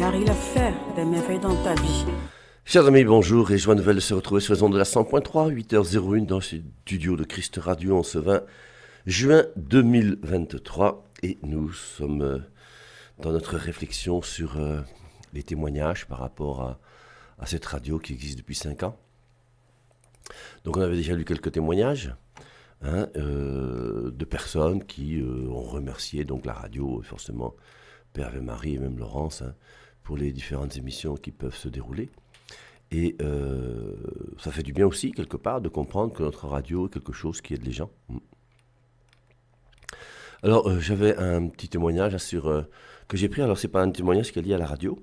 car il a fait des merveilles dans ta vie. Chers amis, bonjour et joie nouvelle de se retrouver sur les ondes de la 100.3, 8h01 dans ce studio de Christ Radio en ce 20 juin 2023. Et nous sommes dans notre réflexion sur les témoignages par rapport à cette radio qui existe depuis 5 ans. Donc on avait déjà lu quelques témoignages de personnes qui ont remercié donc la radio, forcément Père Ave Marie et même Laurence, pour les différentes émissions qui peuvent se dérouler. Et ça fait du bien aussi, quelque part, de comprendre que notre radio est quelque chose qui aide les gens. Alors, j'avais un petit témoignage que j'ai pris. Alors, ce n'est pas un témoignage qui est lié à la radio.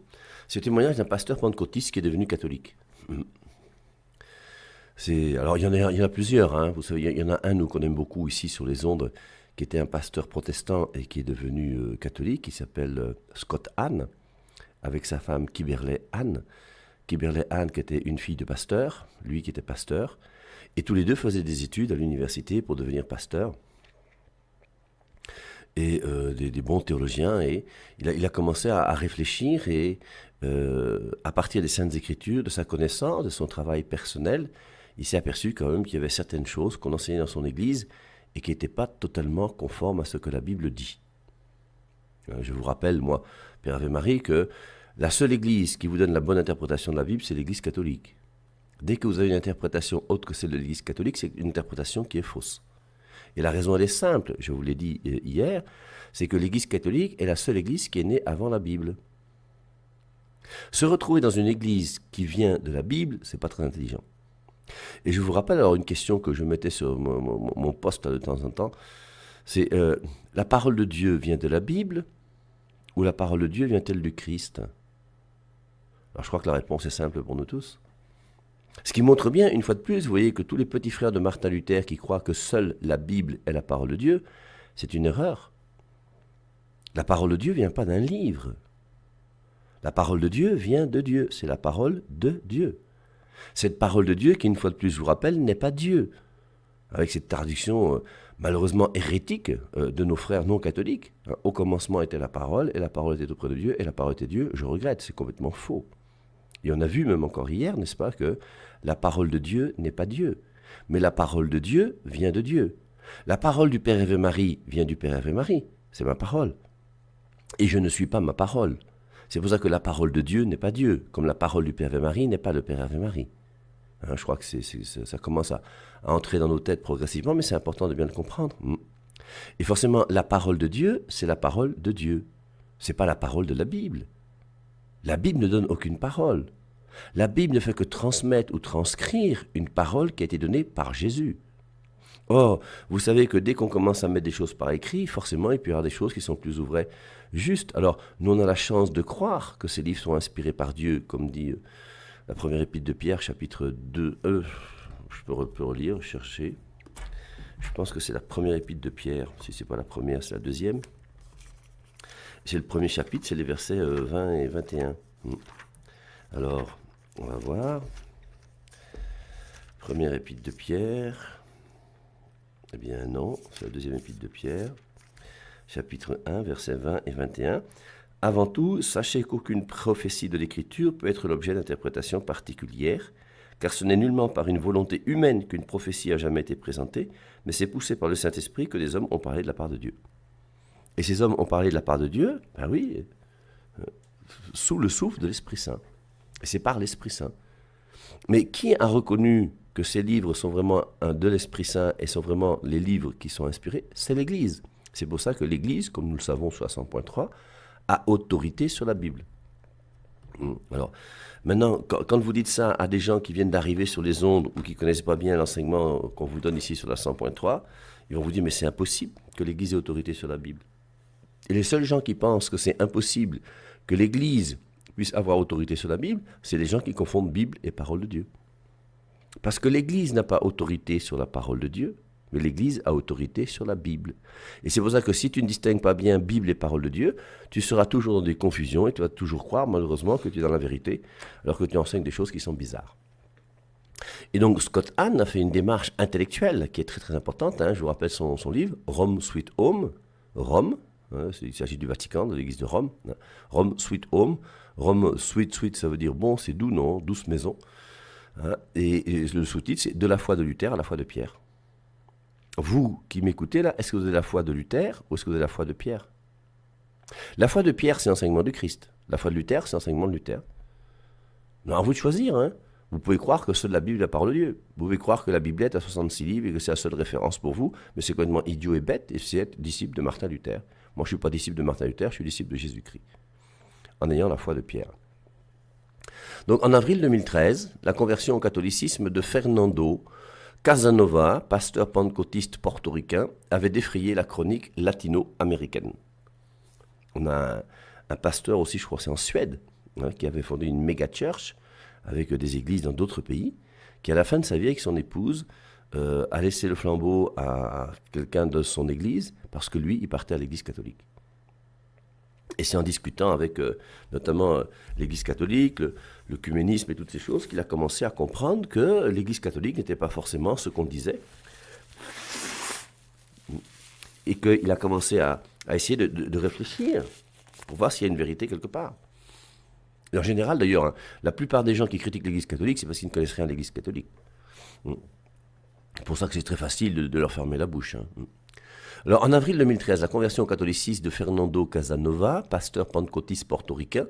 C'est le témoignage d'un pasteur pentecôtiste qui est devenu catholique. Alors, il y en a plusieurs. Vous savez, il y en a un, nous, qu'on aime beaucoup ici sur les ondes, qui était un pasteur protestant et qui est devenu catholique. Il s'appelle Scott Hahn, avec sa femme Kimberley Hahn. Kimberley Hahn qui était une fille de pasteur, lui qui était pasteur, et tous les deux faisaient des études à l'université pour devenir pasteur, et des bons théologiens, et il a commencé à réfléchir, et à partir des Saintes Écritures, de sa connaissance, de son travail personnel, il s'est aperçu quand même qu'il y avait certaines choses qu'on enseignait dans son église, et qui n'étaient pas totalement conformes à ce que la Bible dit. Je vous rappelle, moi, Père Ave Marie, que la seule église qui vous donne la bonne interprétation de la Bible, c'est l'église catholique. Dès que vous avez une interprétation autre que celle de l'église catholique, c'est une interprétation qui est fausse. Et la raison, elle est simple, je vous l'ai dit hier, c'est que l'église catholique est la seule église qui est née avant la Bible. Se retrouver dans une église qui vient de la Bible, c'est pas très intelligent. Et je vous rappelle alors une question que je mettais sur mon post de temps en temps, c'est la parole de Dieu vient de la Bible ou la parole de Dieu vient-elle du Christ ? Alors je crois que la réponse est simple pour nous tous. Ce qui montre bien, une fois de plus, vous voyez que tous les petits frères de Martin Luther qui croient que seule la Bible est la parole de Dieu, c'est une erreur. La parole de Dieu ne vient pas d'un livre. La parole de Dieu vient de Dieu, c'est la parole de Dieu. Cette parole de Dieu qui, une fois de plus, je vous rappelle, n'est pas Dieu. Avec cette traduction malheureusement hérétique de nos frères non catholiques. Au commencement était la parole, et la parole était auprès de Dieu, et la parole était Dieu. Je regrette, c'est complètement faux. Et on a vu même encore hier, n'est-ce pas, que la parole de Dieu n'est pas Dieu. Mais la parole de Dieu vient de Dieu. La parole du Père Ave Marie vient du Père Ave Marie. C'est ma parole. Et je ne suis pas ma parole. C'est pour ça que la parole de Dieu n'est pas Dieu, comme la parole du Père Ave Marie n'est pas le Père Ave Marie. Je crois que ça commence à entrer dans nos têtes progressivement, mais c'est important de bien le comprendre. Et forcément, la parole de Dieu, c'est la parole de Dieu. Ce n'est pas la parole de la Bible. La Bible ne donne aucune parole. La Bible ne fait que transmettre ou transcrire une parole qui a été donnée par Jésus. Or, vous savez que dès qu'on commence à mettre des choses par écrit, forcément, il peut y avoir des choses qui sont plus ou vraies justes. Alors, nous, on a la chance de croire que ces livres sont inspirés par Dieu, comme dit la première épître de Pierre, chapitre 2. Je peux relire, chercher. Je pense que c'est la première épître de Pierre. Si ce n'est pas la première, c'est la deuxième. C'est le premier chapitre, c'est les versets 20 et 21. Alors, on va voir. Première épître de Pierre. Eh bien non, c'est la deuxième épître de Pierre. Chapitre 1, versets 20 et 21. Avant tout, sachez qu'aucune prophétie de l'Écriture peut être l'objet d'interprétations particulières, car ce n'est nullement par une volonté humaine qu'une prophétie a jamais été présentée, mais c'est poussé par le Saint-Esprit que des hommes ont parlé de la part de Dieu. Et ces hommes ont parlé de la part de Dieu, ben oui, sous le souffle de l'Esprit Saint. Et c'est par l'Esprit Saint. Mais qui a reconnu que ces livres sont vraiment de l'Esprit Saint et sont vraiment les livres qui sont inspirés ? C'est l'Église. C'est pour ça que l'Église, comme nous le savons sur la 100.3, a autorité sur la Bible. Alors, maintenant, quand vous dites ça à des gens qui viennent d'arriver sur les ondes ou qui ne connaissent pas bien l'enseignement qu'on vous donne ici sur la 100.3, ils vont vous dire, mais c'est impossible que l'Église ait autorité sur la Bible. Et les seuls gens qui pensent que c'est impossible que l'Église puisse avoir autorité sur la Bible, c'est les gens qui confondent Bible et parole de Dieu. Parce que l'Église n'a pas autorité sur la parole de Dieu, mais l'Église a autorité sur la Bible. Et c'est pour ça que si tu ne distingues pas bien Bible et parole de Dieu, tu seras toujours dans des confusions et tu vas toujours croire, malheureusement, que tu es dans la vérité, alors que tu enseignes des choses qui sont bizarres. Et donc Scott Hahn a fait une démarche intellectuelle qui est très très importante. Je vous rappelle son livre, Rome Sweet Home, Rome, il s'agit du Vatican, de l'église de Rome, Rome Sweet Home, Rome, sweet, ça veut dire bon, c'est doux, non, douce maison. Hein, et le sous-titre, c'est de la foi de Luther à la foi de Pierre. Vous qui m'écoutez là, est-ce que vous avez la foi de Luther ou est-ce que vous avez la foi de Pierre? La foi de Pierre, c'est l'enseignement de Christ. La foi de Luther, c'est l'enseignement de Luther. Non, à vous de choisir. Hein. Vous pouvez croire que seule la Bible est la parole de Dieu. Vous pouvez croire que la Biblette a 66 livres et que c'est la seule référence pour vous, mais c'est complètement idiot et bête, et c'est être disciple de Martin Luther. Moi, je ne suis pas disciple de Martin Luther, je suis disciple de Jésus-Christ, en ayant la foi de Pierre. Donc, en avril 2013, la conversion au catholicisme de Fernando Casanova, pasteur pentecôtiste portoricain, avait défrayé la chronique latino-américaine. On a un pasteur aussi, je crois que c'est en Suède, hein, qui avait fondé une méga church avec des églises dans d'autres pays, qui à la fin de sa vie avec son épouse a laissé le flambeau à quelqu'un de son église parce que lui, il partait à l'église catholique. Et c'est en discutant avec notamment l'église catholique, l'œcuménisme et toutes ces choses qu'il a commencé à comprendre que l'église catholique n'était pas forcément ce qu'on disait. Et qu'il a commencé à essayer de réfléchir pour voir s'il y a une vérité quelque part. Et en général, d'ailleurs, hein, la plupart des gens qui critiquent l'église catholique, c'est parce qu'ils ne connaissent rien de l'église catholique. C'est pour ça que c'est très facile de leur fermer la bouche. Hein. Alors, en avril 2013, la conversion au catholicisme de Fernando Casanova, pasteur pentecôtiste portoricain,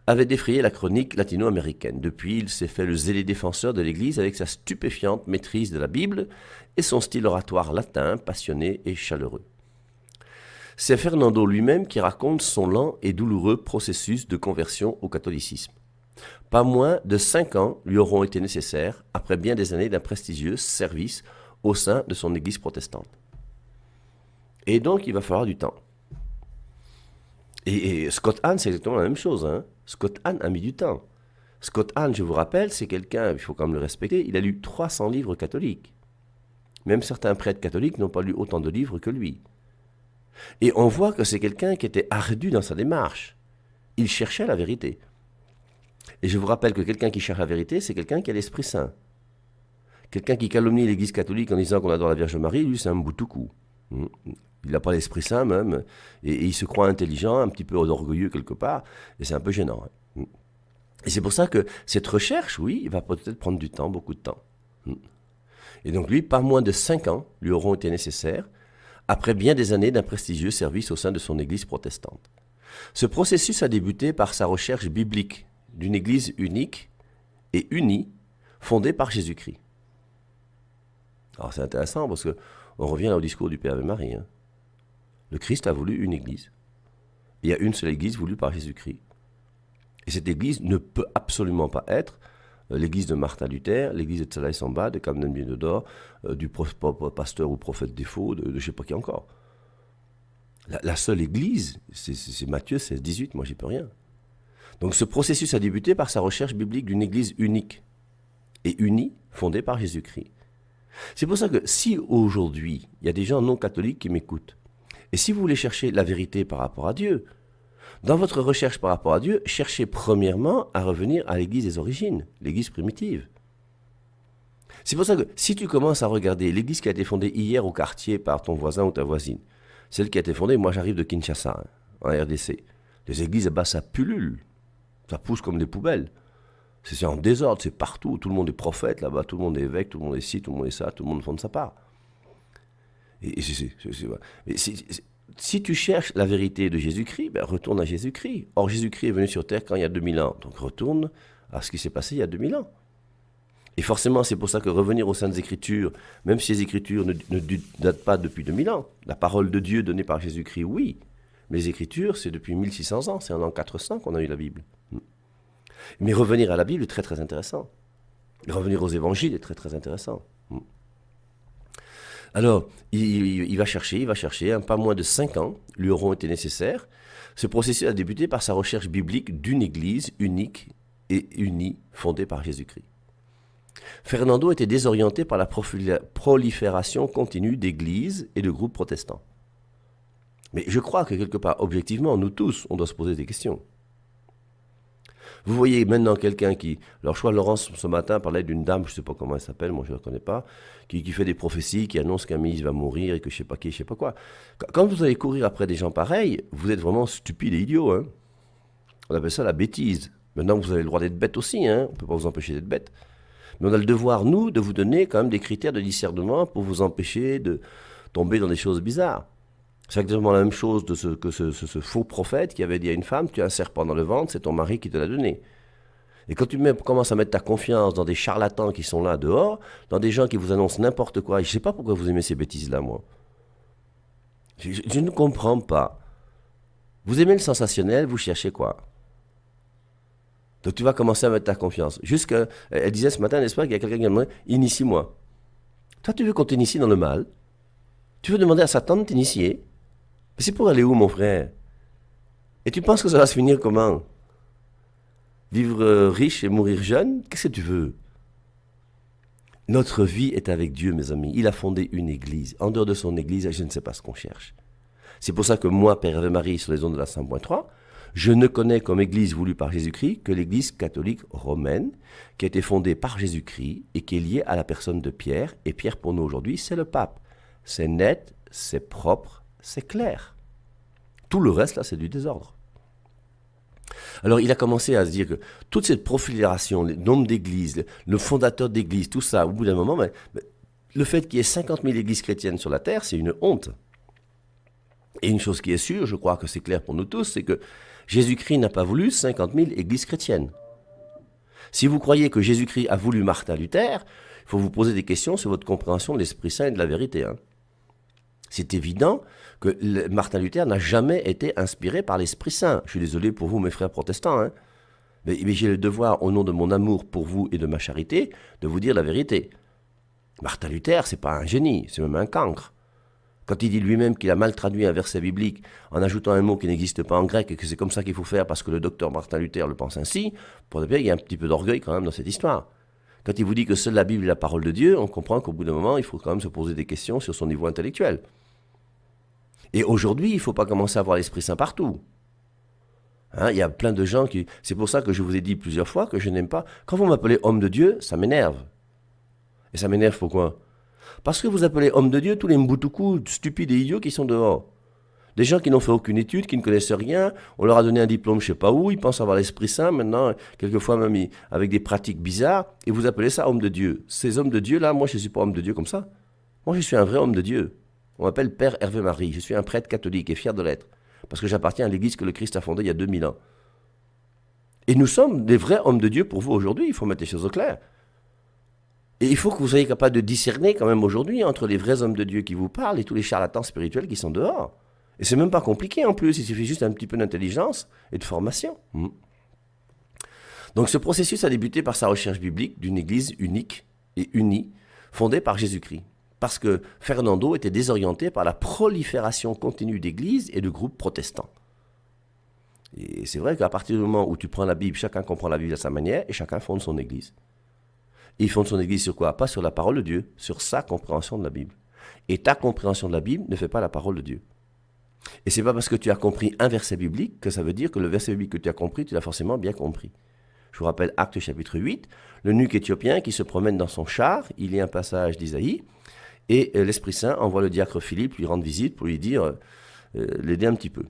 avait défrayé la chronique latino-américaine. Depuis, il s'est fait le zélé défenseur de l'Église avec sa stupéfiante maîtrise de la Bible et son style oratoire latin, passionné et chaleureux. C'est Fernando lui-même qui raconte son lent et douloureux processus de conversion au catholicisme. Pas moins de 5 ans lui auront été nécessaires après bien des années d'un prestigieux service au sein de son Église protestante. Et donc, il va falloir du temps. Et Scott Hahn, c'est exactement la même chose. Hein. Scott Hahn a mis du temps. Scott Hahn, je vous rappelle, c'est quelqu'un, il faut quand même le respecter, il a lu 300 livres catholiques. Même certains prêtres catholiques n'ont pas lu autant de livres que lui. Et on voit que c'est quelqu'un qui était ardu dans sa démarche. Il cherchait la vérité. Et je vous rappelle que quelqu'un qui cherche la vérité, c'est quelqu'un qui a l'Esprit Saint. Quelqu'un qui calomnie l'Église catholique en disant qu'on adore la Vierge Marie, lui, c'est un boutoukou. Il n'a pas l'Esprit Saint même, et il se croit intelligent, un petit peu orgueilleux quelque part, et c'est un peu gênant. Hein. Et c'est pour ça que cette recherche, oui, il va peut-être prendre du temps, beaucoup de temps. Et donc lui, pas moins de 5 ans lui auront été nécessaires, après bien des années d'un prestigieux service au sein de son Église protestante. Ce processus a débuté par sa recherche biblique d'une Église unique et unie, fondée par Jésus-Christ. Alors c'est intéressant parce qu'on revient au discours du Père et Marie. Hein. Le Christ a voulu une Église. Il y a une seule Église voulue par Jésus-Christ. Et cette Église ne peut absolument pas être l'Église de Martin Luther, l'Église de Tsalaï Samba, de Camden Bienodor, du pasteur ou prophète défaut, de je ne sais pas qui encore. La seule Église, c'est Matthieu 16, 18, moi j'y peux rien. Donc ce processus a débuté par sa recherche biblique d'une Église unique et unie, fondée par Jésus-Christ. C'est pour ça que si aujourd'hui, il y a des gens non catholiques qui m'écoutent, et si vous voulez chercher la vérité par rapport à Dieu, dans votre recherche par rapport à Dieu, cherchez premièrement à revenir à l'Église des origines, l'Église primitive. C'est pour ça que si tu commences à regarder l'Église qui a été fondée hier au quartier par ton voisin ou ta voisine, celle qui a été fondée, moi j'arrive de Kinshasa, en RDC, les églises, bah, ça pullule, ça pousse comme des poubelles. C'est en désordre, c'est partout, tout le monde est prophète là-bas, tout le monde est évêque, tout le monde est ci, tout le monde est ça, tout le monde fonde sa part. Si tu cherches la vérité de Jésus-Christ, ben retourne à Jésus-Christ. Or, Jésus-Christ est venu sur terre quand il y a 2000 ans. Donc, retourne à ce qui s'est passé il y a 2000 ans. Et forcément, c'est pour ça que revenir aux Saintes Écritures, même si les Écritures ne datent pas depuis 2000 ans, la parole de Dieu donnée par Jésus-Christ, oui. Mais les Écritures, c'est depuis 1600 ans, c'est en l'an 400 qu'on a eu la Bible. Mais revenir à la Bible est très très intéressant. Revenir aux Évangiles est très très intéressant. Alors, il va chercher, pas moins de 5 ans lui auront été nécessaires. Ce processus a débuté par sa recherche biblique d'une Église unique et unie, fondée par Jésus-Christ. Fernando était désorienté par la prolifération continue d'églises et de groupes protestants. Mais je crois que quelque part, objectivement, nous tous, on doit se poser des questions. Vous voyez maintenant quelqu'un qui... Alors je crois Laurence ce matin parlait d'une dame, je ne sais pas comment elle s'appelle, moi je ne la connais pas, qui fait des prophéties, qui annonce qu'Amise va mourir et que je ne sais pas qui, je ne sais pas quoi. Quand vous allez courir après des gens pareils, vous êtes vraiment stupide et idiot. Hein. On appelle ça la bêtise. Maintenant, vous avez le droit d'être bête aussi, hein. On ne peut pas vous empêcher d'être bête. Mais on a le devoir, nous, de vous donner quand même des critères de discernement pour vous empêcher de tomber dans des choses bizarres. C'est exactement la même chose de ce faux prophète qui avait dit à une femme, tu as un serpent dans le ventre, c'est ton mari qui te l'a donné. Et quand tu commences à mettre ta confiance dans des charlatans qui sont là dehors, dans des gens qui vous annoncent n'importe quoi, et je ne sais pas pourquoi vous aimez ces bêtises-là, moi. Je ne comprends pas. Vous aimez le sensationnel, vous cherchez quoi? Donc tu vas commencer à mettre ta confiance. Elle disait ce matin, n'est-ce pas, qu'il y a quelqu'un qui a demandé, initie-moi. Toi, tu veux qu'on t'initie dans le mal? Tu veux demander à Satan de t'initier? Mais c'est pour aller où, mon frère? Et tu penses que ça va se finir comment? Vivre riche et mourir jeune? Qu'est-ce que tu veux? Notre vie est avec Dieu, mes amis. Il a fondé une église. En dehors de son église, je ne sais pas ce qu'on cherche. C'est pour ça que moi, Père Hervé Marie, sur les ondes de la 100.3, je ne connais comme église voulue par Jésus-Christ que l'église catholique romaine, qui a été fondée par Jésus-Christ et qui est liée à la personne de Pierre. Et Pierre, pour nous aujourd'hui, c'est le pape. C'est net, c'est propre, c'est clair. Tout le reste, là, c'est du désordre. Alors, il a commencé à se dire que toute cette prolifération, le nombre d'églises, le fondateur d'églises, tout ça, au bout d'un moment, le fait qu'il y ait 50 000 églises chrétiennes sur la terre, c'est une honte. Et une chose qui est sûre, je crois que c'est clair pour nous tous, c'est que Jésus-Christ n'a pas voulu 50 000 églises chrétiennes. Si vous croyez que Jésus-Christ a voulu Martin Luther, il faut vous poser des questions sur votre compréhension de l'Esprit Saint et de la vérité. C'est évident que Martin Luther n'a jamais été inspiré par l'Esprit Saint. Je suis désolé pour vous, mes frères protestants, mais j'ai le devoir, au nom de mon amour pour vous et de ma charité, de vous dire la vérité. Martin Luther, c'est pas un génie, c'est même un cancre. Quand il dit lui-même qu'il a mal traduit un verset biblique en ajoutant un mot qui n'existe pas en grec et que c'est comme ça qu'il faut faire parce que le docteur Martin Luther le pense ainsi, pour le bien, il y a un petit peu d'orgueil quand même dans cette histoire. Quand il vous dit que seule la Bible est la parole de Dieu, on comprend qu'au bout d'un moment, il faut quand même se poser des questions sur son niveau intellectuel. Et aujourd'hui, il ne faut pas commencer à voir l'Esprit Saint partout. Il y a plein de gens qui... C'est pour ça que je vous ai dit plusieurs fois que je n'aime pas... Quand vous m'appelez homme de Dieu, ça m'énerve. Et ça m'énerve pourquoi? Parce que vous appelez homme de Dieu tous les mboutoukous stupides et idiots qui sont dehors. Des gens qui n'ont fait aucune étude, qui ne connaissent rien, on leur a donné un diplôme je ne sais pas où, ils pensent avoir l'Esprit Saint, maintenant, quelquefois même avec des pratiques bizarres, et vous appelez ça homme de Dieu. Ces hommes de Dieu-là, moi je ne suis pas homme de Dieu comme ça. Moi je suis un vrai homme de Dieu. On m'appelle Père Hervé Marie, je suis un prêtre catholique et fier de l'être, parce que j'appartiens à l'église que le Christ a fondée il y a 2000 ans. Et nous sommes des vrais hommes de Dieu pour vous aujourd'hui, il faut mettre les choses au clair. Et il faut que vous soyez capable de discerner quand même aujourd'hui entre les vrais hommes de Dieu qui vous parlent et tous les charlatans spirituels qui sont dehors. Et c'est même pas compliqué en plus, il suffit juste un petit peu d'intelligence et de formation. Donc ce processus a débuté par sa recherche biblique d'une église unique et unie, fondée par Jésus-Christ. Parce que Fernando était désorienté par la prolifération continue d'églises et de groupes protestants. Et c'est vrai qu'à partir du moment où tu prends la Bible, chacun comprend la Bible à sa manière et chacun fonde son église. Et il fonde son église sur quoi? Pas sur la parole de Dieu, sur sa compréhension de la Bible. Et ta compréhension de la Bible ne fait pas la parole de Dieu. Et c'est pas parce que tu as compris un verset biblique que ça veut dire que le verset biblique que tu as compris, tu l'as forcément bien compris. Je vous rappelle Actes chapitre 8, l'eunuque éthiopien qui se promène dans son char, il lit un passage d'Isaïe, et l'Esprit Saint envoie le diacre Philippe lui rendre visite pour lui dire, l'aider un petit peu.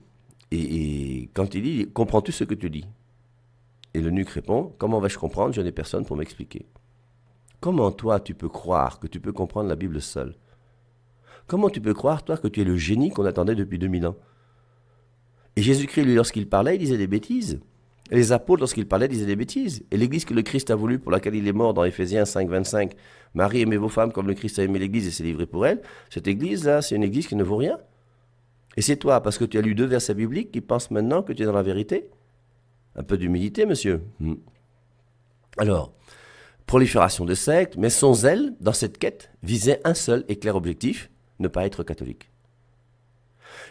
Et quand il dit, comprends-tu ce que tu lis? Et l'eunuque répond, comment vais-je comprendre? Je n'ai personne pour m'expliquer. Comment toi tu peux croire que tu peux comprendre la Bible seul? Comment tu peux croire toi que tu es le génie qu'on attendait depuis 2000 ans? Et Jésus-Christ, lui, lorsqu'il parlait, il disait des bêtises. Et les apôtres, lorsqu'ils parlaient, disaient des bêtises. Et l'église que le Christ a voulu, pour laquelle il est mort dans Éphésiens 5, 25, Marie, aimez vos femmes comme le Christ a aimé l'église et s'est livré pour elle, cette église-là, c'est une église qui ne vaut rien. Et c'est toi, parce que tu as lu 2 versets bibliques, qui pensent maintenant que tu es dans la vérité? Un peu d'humilité, monsieur. Alors, prolifération de sectes, mais son zèle, dans cette quête, visait un seul et clair objectif, ne pas être catholique.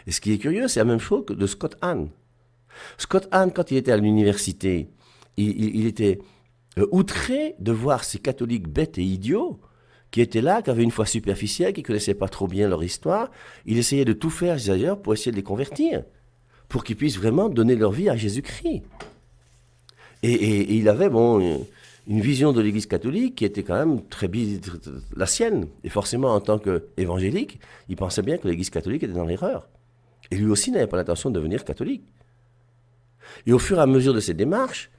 Et ce qui est curieux, c'est la même chose que de Scott Hahn. Scott Hahn, quand il était à l'université, il était outré de voir ces catholiques bêtes et idiots qui étaient là, qui avaient une foi superficielle, qui ne connaissaient pas trop bien leur histoire. Il essayait de tout faire, d'ailleurs, pour essayer de les convertir, pour qu'ils puissent vraiment donner leur vie à Jésus-Christ. Et il avait, une vision de l'Église catholique qui était quand même très la sienne. Et forcément, en tant qu'évangélique, il pensait bien que l'Église catholique était dans l'erreur. Et lui aussi n'avait pas l'intention de devenir catholique. Et au fur et à mesure de ces démarches,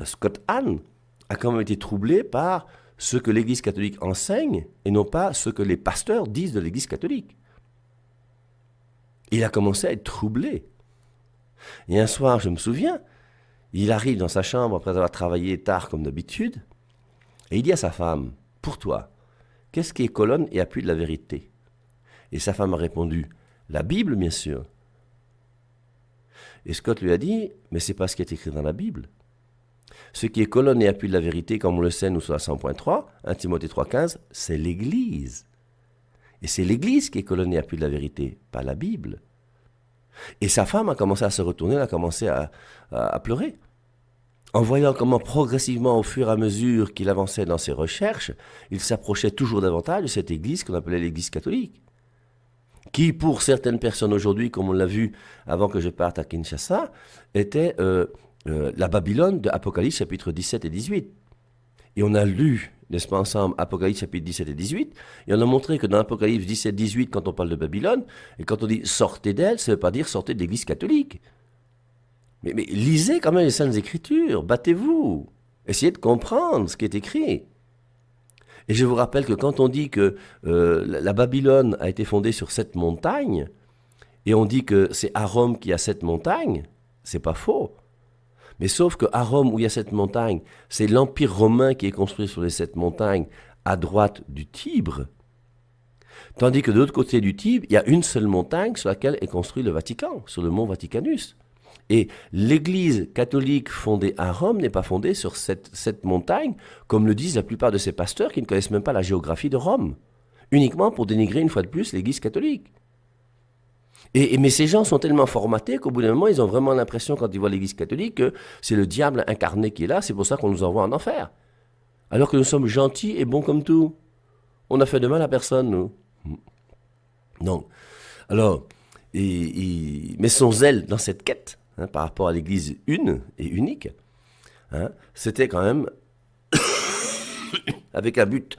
Scott Hahn a quand même été troublé par ce que l'Église catholique enseigne et non pas ce que les pasteurs disent de l'Église catholique. Il a commencé à être troublé. Et un soir, je me souviens, il arrive dans sa chambre après avoir travaillé tard comme d'habitude, et il dit à sa femme, « Pour toi, qu'est-ce qui est colonne et appui de la vérité ?» Et sa femme a répondu, « La Bible, bien sûr. » Et Scott lui a dit, « Mais ce n'est pas ce qui est écrit dans la Bible. Ce qui est colonne et appui de la vérité, comme on le sait, nous sommes à 100.3, 1 Timothée 3.15, c'est l'Église. Et c'est l'Église qui est colonne et appui de la vérité, pas la Bible. » Et sa femme a commencé à se retourner, elle a commencé à pleurer. En voyant comment progressivement, au fur et à mesure qu'il avançait dans ses recherches, il s'approchait toujours davantage de cette Église qu'on appelait l'Église catholique. Qui, pour certaines personnes aujourd'hui, comme on l'a vu avant que je parte à Kinshasa, était la Babylone de Apocalypse chapitre 17 et 18. Et on a lu, n'est-ce pas, ensemble, Apocalypse chapitre 17 et 18, et on a montré que dans Apocalypse 17 et 18, quand on parle de Babylone, et quand on dit « sortez d'elle », ça ne veut pas dire « sortez de l'Église catholique ». Mais lisez quand même les Saintes Écritures, battez-vous, essayez de comprendre ce qui est écrit. Et je vous rappelle que quand on dit que la Babylone a été fondée sur 7 montagnes, et on dit que c'est à Rome qu'il y a 7 montagnes, c'est pas faux. Mais sauf qu'à Rome, où il y a 7 montagnes, c'est l'Empire romain qui est construit sur les 7 montagnes à droite du Tibre. Tandis que de l'autre côté du Tibre, il y a une seule montagne sur laquelle est construit le Vatican, sur le mont Vaticanus. Et l'Église catholique fondée à Rome n'est pas fondée sur cette montagne, comme le disent la plupart de ces pasteurs qui ne connaissent même pas la géographie de Rome, uniquement pour dénigrer une fois de plus l'Église catholique. Mais ces gens sont tellement formatés qu'au bout d'un moment, ils ont vraiment l'impression, quand ils voient l'Église catholique, que c'est le diable incarné qui est là, c'est pour ça qu'on nous envoie en enfer. Alors que nous sommes gentils et bons comme tout. On n'a fait de mal à personne, nous. Donc, alors, mais son zèle dans cette quête, par rapport à l'Église une et unique, c'était quand même avec un but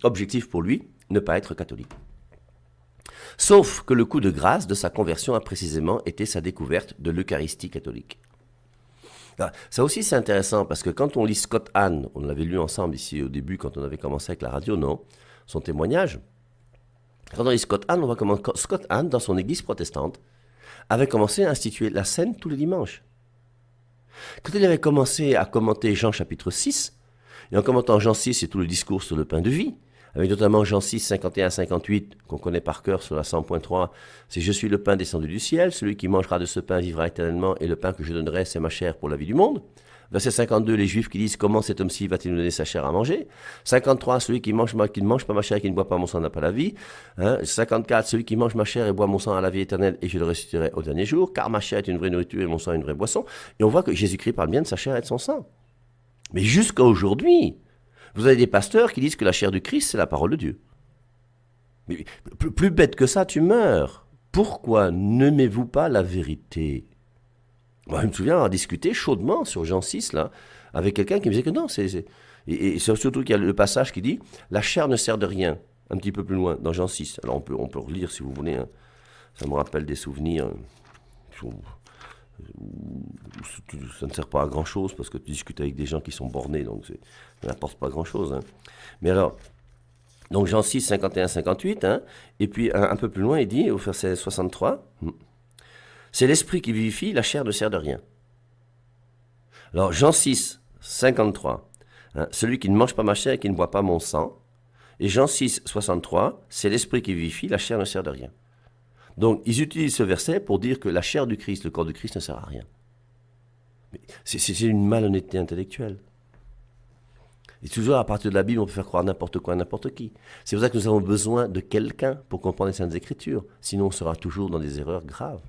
objectif pour lui, ne pas être catholique. Sauf que le coup de grâce de sa conversion a précisément été sa découverte de l'Eucharistie catholique. Alors, ça aussi c'est intéressant parce que quand on lit Scott Hahn, on l'avait lu ensemble ici au début quand on avait commencé avec la radio, non, son témoignage, quand on lit Scott Hahn, on voit comment Scott Hahn, dans son église protestante, avait commencé à instituer la scène tous les dimanches. Quand il avait commencé à commenter Jean chapitre 6, et en commentant Jean 6 et tout le discours sur le pain de vie, avec notamment Jean 6, 51-58, qu'on connaît par cœur sur la 100.3, c'est « Je suis le pain descendu du ciel, celui qui mangera de ce pain vivra éternellement, et le pain que je donnerai, c'est ma chair pour la vie du monde ». Verset 52, les Juifs qui disent « Comment cet homme-ci va-t-il nous donner sa chair à manger ?» 53, celui qui ne mange pas ma chair et qui ne boit pas mon sang n'a pas la vie. 54, celui qui mange ma chair et boit mon sang a la vie éternelle et je le ressusciterai au dernier jour, car ma chair est une vraie nourriture et mon sang est une vraie boisson. Et on voit que Jésus-Christ parle bien de sa chair et de son sang. Mais jusqu'à aujourd'hui, vous avez des pasteurs qui disent que la chair du Christ, c'est la parole de Dieu. Mais plus bête que ça, tu meurs. Pourquoi n'aimez-vous pas la vérité ? Moi, je me souviens avoir discuté chaudement sur Jean 6, là, avec quelqu'un qui me disait que non, et surtout qu'il y a le passage qui dit « La chair ne sert de rien », un petit peu plus loin, dans Jean 6. Alors, on peut relire si vous voulez, hein. Ça me rappelle des souvenirs. Ça ne sert pas à grand-chose, parce que tu discutes avec des gens qui sont bornés, donc ça n'apporte pas grand-chose. Hein. Mais alors, donc Jean 6, 51-58, hein, et puis un peu plus loin, il dit, au verset 63, c'est l'esprit qui vivifie, la chair ne sert de rien. Alors, Jean 6, 53, hein, celui qui ne mange pas ma chair et qui ne boit pas mon sang. Et Jean 6, 63, c'est l'esprit qui vivifie, la chair ne sert de rien. Donc, ils utilisent ce verset pour dire que la chair du Christ, le corps du Christ ne sert à rien. Mais c'est une malhonnêteté intellectuelle. Et toujours, à partir de la Bible, on peut faire croire n'importe quoi à n'importe qui. C'est pour ça que nous avons besoin de quelqu'un pour comprendre les Saintes Écritures. Sinon, on sera toujours dans des erreurs graves.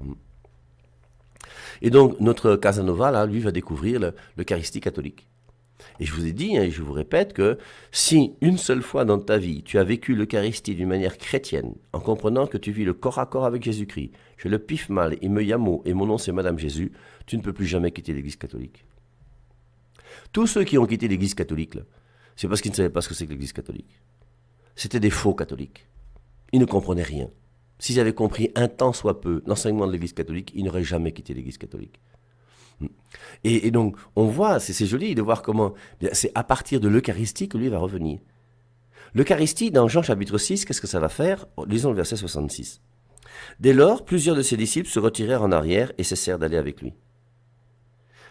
Et donc, notre Casanova, là, lui, va découvrir l'Eucharistie catholique. Et je vous ai dit, hein, et je vous répète, que si une seule fois dans ta vie, tu as vécu l'Eucharistie d'une manière chrétienne, en comprenant que tu vis le corps à corps avec Jésus-Christ, je le pif mal, il me yamo, et mon nom c'est Madame Jésus, tu ne peux plus jamais quitter l'Église catholique. Tous ceux qui ont quitté l'Église catholique, là, c'est parce qu'ils ne savaient pas ce que c'est que l'Église catholique. C'était des faux catholiques. Ils ne comprenaient rien. S'ils avaient compris un tant soit peu l'enseignement de l'Église catholique, ils n'auraient jamais quitté l'Église catholique. Et donc, on voit, c'est joli de voir comment, bien, c'est à partir de l'Eucharistie que lui va revenir. L'Eucharistie, dans Jean chapitre 6, qu'est-ce que ça va faire? Lisons le verset 66. Dès lors, plusieurs de ses disciples se retirèrent en arrière et cessèrent d'aller avec lui.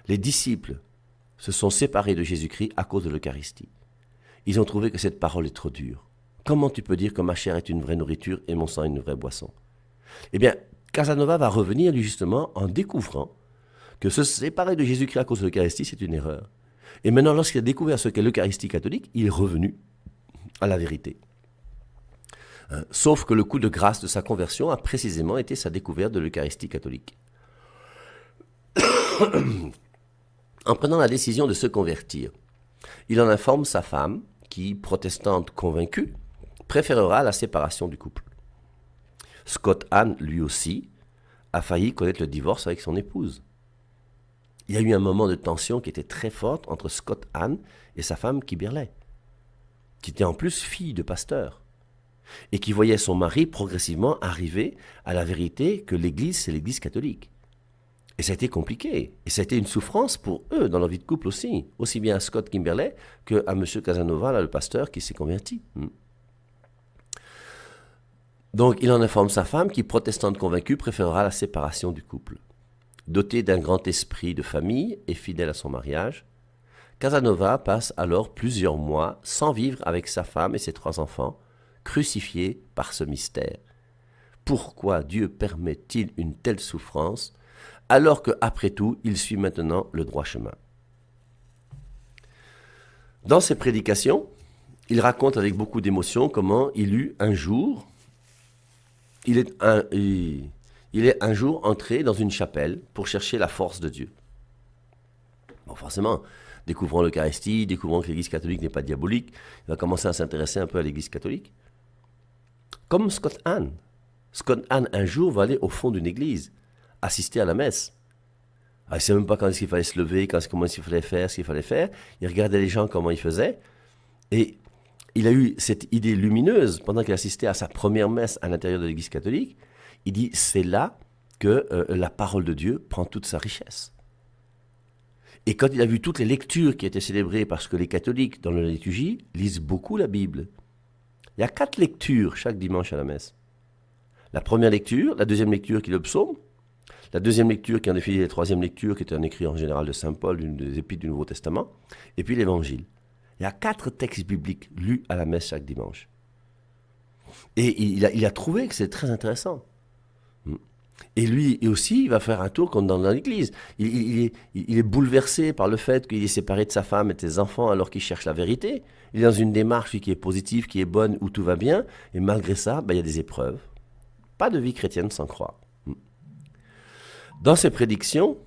Les disciples se sont séparés de Jésus-Christ à cause de l'Eucharistie. Ils ont trouvé que cette parole est trop dure. Comment tu peux dire que ma chair est une vraie nourriture et mon sang une vraie boisson? Eh bien, Casanova va revenir lui justement en découvrant que se séparer de Jésus-Christ à cause de l'Eucharistie, c'est une erreur. Et maintenant, lorsqu'il a découvert ce qu'est l'Eucharistie catholique, il est revenu à la vérité. Sauf que le coup de grâce de sa conversion a précisément été sa découverte de l'Eucharistie catholique. En prenant la décision de se convertir, il en informe sa femme, qui, protestante convaincue, préférera la séparation du couple. Scott Hahn, lui aussi, a failli connaître le divorce avec son épouse. Il y a eu un moment de tension qui était très forte entre Scott Hahn et sa femme Kibirley, qui était en plus fille de pasteur, et qui voyait son mari progressivement arriver à la vérité que l'Église, c'est l'Église catholique. Et ça a été compliqué, et ça a été une souffrance pour eux dans leur vie de couple aussi bien à Scott Kimberley qu'à M. Casanova, là, le pasteur qui s'est converti. Donc il en informe sa femme qui, protestante convaincue, préférera la séparation du couple. Doté d'un grand esprit de famille et fidèle à son mariage, Casanova passe alors plusieurs mois sans vivre avec sa femme et ses 3 enfants, crucifiés par ce mystère. Pourquoi Dieu permet-il une telle souffrance alors qu'après tout, il suit maintenant le droit chemin? Dans ses prédications, il raconte avec beaucoup d'émotion comment il est un jour entré dans une chapelle pour chercher la force de Dieu. Bon, forcément, découvrant l'Eucharistie, découvrant que l'Église catholique n'est pas diabolique, il va commencer à s'intéresser un peu à l'Église catholique. Comme Scott Hahn. Scott Hahn, un jour, va aller au fond d'une église, assister à la messe. Il ne sait même pas quand il fallait se lever, comment il fallait faire, ce qu'il fallait faire. Il regardait les gens, comment ils faisaient. Et il a eu cette idée lumineuse, pendant qu'il assistait à sa première messe à l'intérieur de l'Église catholique. Il dit, c'est là que la parole de Dieu prend toute sa richesse. Et quand il a vu toutes les lectures qui étaient célébrées, parce que les catholiques, dans la liturgie, lisent beaucoup la Bible. Il y a 4 lectures chaque dimanche à la messe. La première lecture, la deuxième lecture qui est le psaume, la deuxième lecture qui est en défilé la troisième lecture qui est un écrit en général de Saint Paul, une des épîtres du Nouveau Testament, et puis l'Évangile. Il y a 4 textes bibliques lus à la messe chaque dimanche. Et il a trouvé que c'est très intéressant. Et lui aussi, il va faire un tour comme dans l'église. Il est bouleversé par le fait qu'il est séparé de sa femme et de ses enfants alors qu'il cherche la vérité. Il est dans une démarche qui est positive, qui est bonne, où tout va bien. Et malgré ça, il y a des épreuves. Pas de vie chrétienne sans croix. Dans ses prédictions,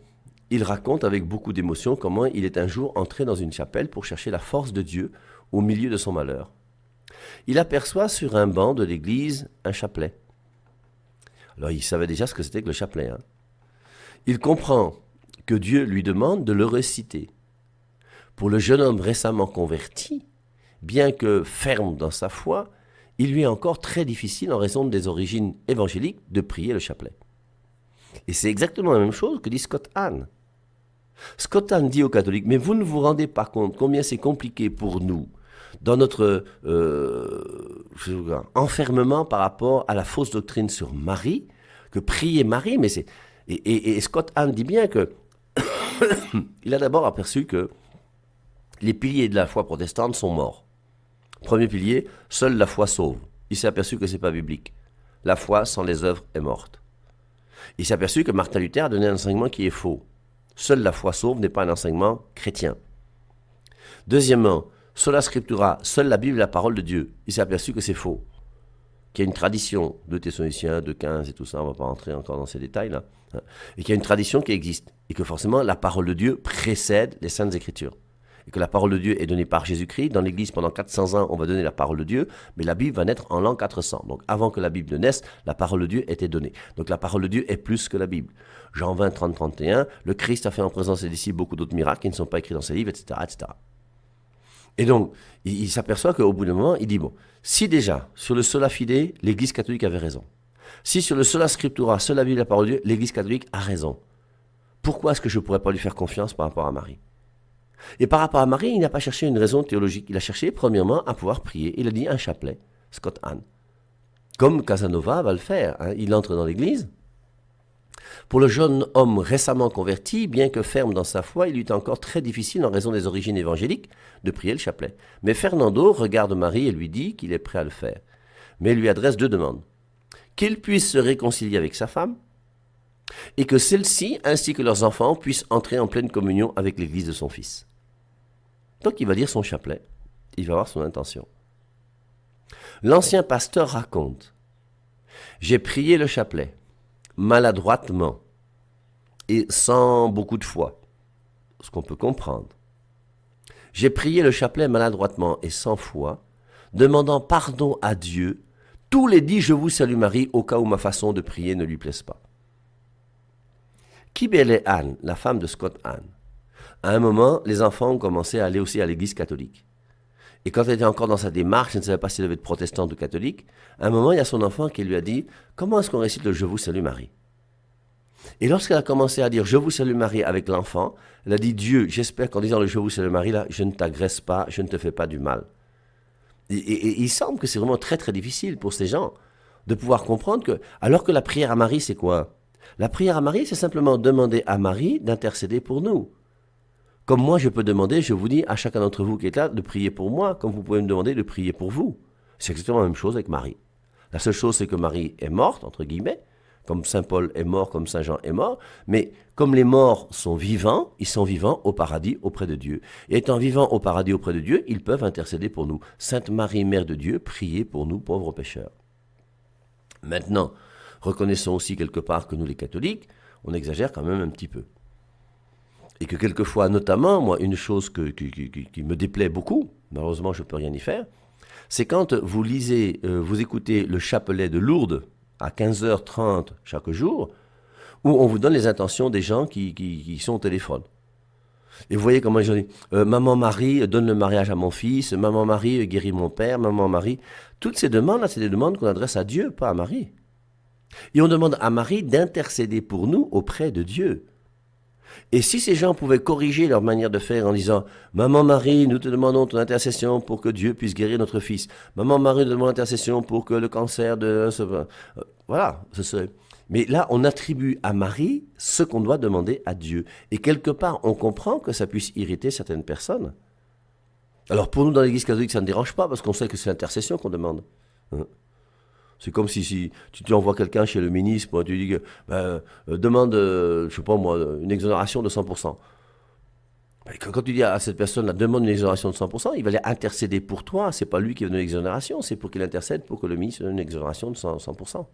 il raconte avec beaucoup d'émotion comment il est un jour entré dans une chapelle pour chercher la force de Dieu au milieu de son malheur. Il aperçoit sur un banc de l'église un chapelet. Alors il savait déjà ce que c'était que le chapelet. Il comprend que Dieu lui demande de le réciter. Pour le jeune homme récemment converti, bien que ferme dans sa foi, il lui est encore très difficile, en raison des origines évangéliques, de prier le chapelet. Et c'est exactement la même chose que dit Scott Hahn. Scott Hahn dit aux catholiques, mais vous ne vous rendez pas compte combien c'est compliqué pour nous, dans notre enfermement par rapport à la fausse doctrine sur Marie, que prier Marie, mais c'est... Et Scott Hahn dit bien que il a d'abord aperçu que les piliers de la foi protestante sont morts. Premier pilier, seule la foi sauve. Il s'est aperçu que ce n'est pas biblique. La foi sans les œuvres est morte. Il s'est aperçu que Martin Luther a donné un enseignement qui est faux. Seule la foi sauve n'est pas un enseignement chrétien. Deuxièmement, sola scriptura, seule la Bible est la parole de Dieu. Il s'est aperçu que c'est faux. Qu'il y a une tradition de Thessaloniciens, de 15 et tout ça, on ne va pas rentrer encore dans ces détails-là, et qu'il y a une tradition qui existe, et que forcément la parole de Dieu précède les Saintes Écritures. Et que la parole de Dieu est donnée par Jésus-Christ. Dans l'Église, pendant 400 ans, on va donner la parole de Dieu, mais la Bible va naître en l'an 400. Donc avant que la Bible ne naisse, la parole de Dieu était donnée. Donc la parole de Dieu est plus que la Bible. Jean 20, 30, 31, le Christ a fait en présence des disciples beaucoup d'autres miracles qui ne sont pas écrits dans ses livres, etc. etc. Et donc, il s'aperçoit qu'au bout d'un moment, il dit, bon, si déjà, sur le sola fide, l'Église catholique avait raison. Si sur le sola scriptura, seule la Bible, la parole de Dieu, l'Église catholique a raison. Pourquoi est-ce que je ne pourrais pas lui faire confiance par rapport à Marie? Et par rapport à Marie, il n'a pas cherché une raison théologique. Il a cherché, premièrement, à pouvoir prier. Il a dit un chapelet, Scott Hahn. Comme Casanova va le faire. Il entre dans l'église. Pour le jeune homme récemment converti, bien que ferme dans sa foi, il lui est encore très difficile, en raison des origines évangéliques, de prier le chapelet. Mais Fernando regarde Marie et lui dit qu'il est prêt à le faire. Mais il lui adresse deux demandes. Qu'il puisse se réconcilier avec sa femme, et que celle-ci, ainsi que leurs enfants, puissent entrer en pleine communion avec l'église de son fils. Donc il va lire son chapelet, il va avoir son intention. L'ancien pasteur raconte « J'ai prié le chapelet, maladroitement, et sans beaucoup de foi, ce qu'on peut comprendre. J'ai prié le chapelet maladroitement et sans foi, demandant pardon à Dieu, tous les 10 Je vous salue Marie, au cas où ma façon de prier ne lui plaise pas. » Kibele Hahn, la femme de Scott Hahn, à un moment, les enfants ont commencé à aller aussi à l'église catholique. Et quand elle était encore dans sa démarche, elle ne savait pas si elle devait être protestante ou catholique, à un moment, il y a son enfant qui lui a dit « Comment est-ce qu'on récite le Je vous salue Marie ?» Et lorsqu'elle a commencé à dire « Je vous salue Marie » avec l'enfant, elle a dit « Dieu, j'espère qu'en disant le Je vous salue Marie, là, je ne t'agresse pas, je ne te fais pas du mal. » Et il semble que c'est vraiment très très difficile pour ces gens de pouvoir comprendre que, alors que la prière à Marie, c'est quoi? La prière à Marie, c'est simplement demander à Marie d'intercéder pour nous. Comme moi, je peux demander, je vous dis, à chacun d'entre vous qui est là, de prier pour moi, comme vous pouvez me demander de prier pour vous. C'est exactement la même chose avec Marie. La seule chose, c'est que Marie est morte, entre guillemets, comme Saint Paul est mort, comme Saint Jean est mort, mais comme les morts sont vivants, ils sont vivants au paradis auprès de Dieu. Et étant vivants au paradis auprès de Dieu, ils peuvent intercéder pour nous. Sainte Marie, Mère de Dieu, priez pour nous, pauvres pécheurs. Maintenant, reconnaissons aussi quelque part que nous, les catholiques, on exagère quand même un petit peu. Et que quelquefois, notamment, moi, une chose qui me déplaît beaucoup, malheureusement je ne peux rien y faire, c'est quand vous lisez, vous écoutez le chapelet de Lourdes à 15h30 chaque jour, où on vous donne les intentions des gens qui sont au téléphone. Et vous voyez comment les gens disent Maman Marie, donne le mariage à mon fils, Maman Marie, guéris mon père, Maman Marie. Toutes ces demandes-là, c'est des demandes qu'on adresse à Dieu, pas à Marie. Et on demande à Marie d'intercéder pour nous auprès de Dieu. Et si ces gens pouvaient corriger leur manière de faire en disant « Maman Marie, nous te demandons ton intercession pour que Dieu puisse guérir notre fils. Maman Marie, nous demandons intercession pour que le cancer de... » Voilà, ce serait... Mais là, on attribue à Marie ce qu'on doit demander à Dieu. Et quelque part, on comprend que ça puisse irriter certaines personnes. Alors pour nous, dans l'Église catholique, ça ne dérange pas, parce qu'on sait que c'est l'intercession qu'on demande. C'est comme si tu envoies quelqu'un chez le ministre, tu lui dis demande, je sais pas moi, une exonération de 100%. Quand tu dis à cette personne-là, demande une exonération de 100%, il va aller intercéder pour toi. C'est pas lui qui veut donner l'exonération, c'est pour qu'il intercède pour que le ministre donne une exonération de 100%.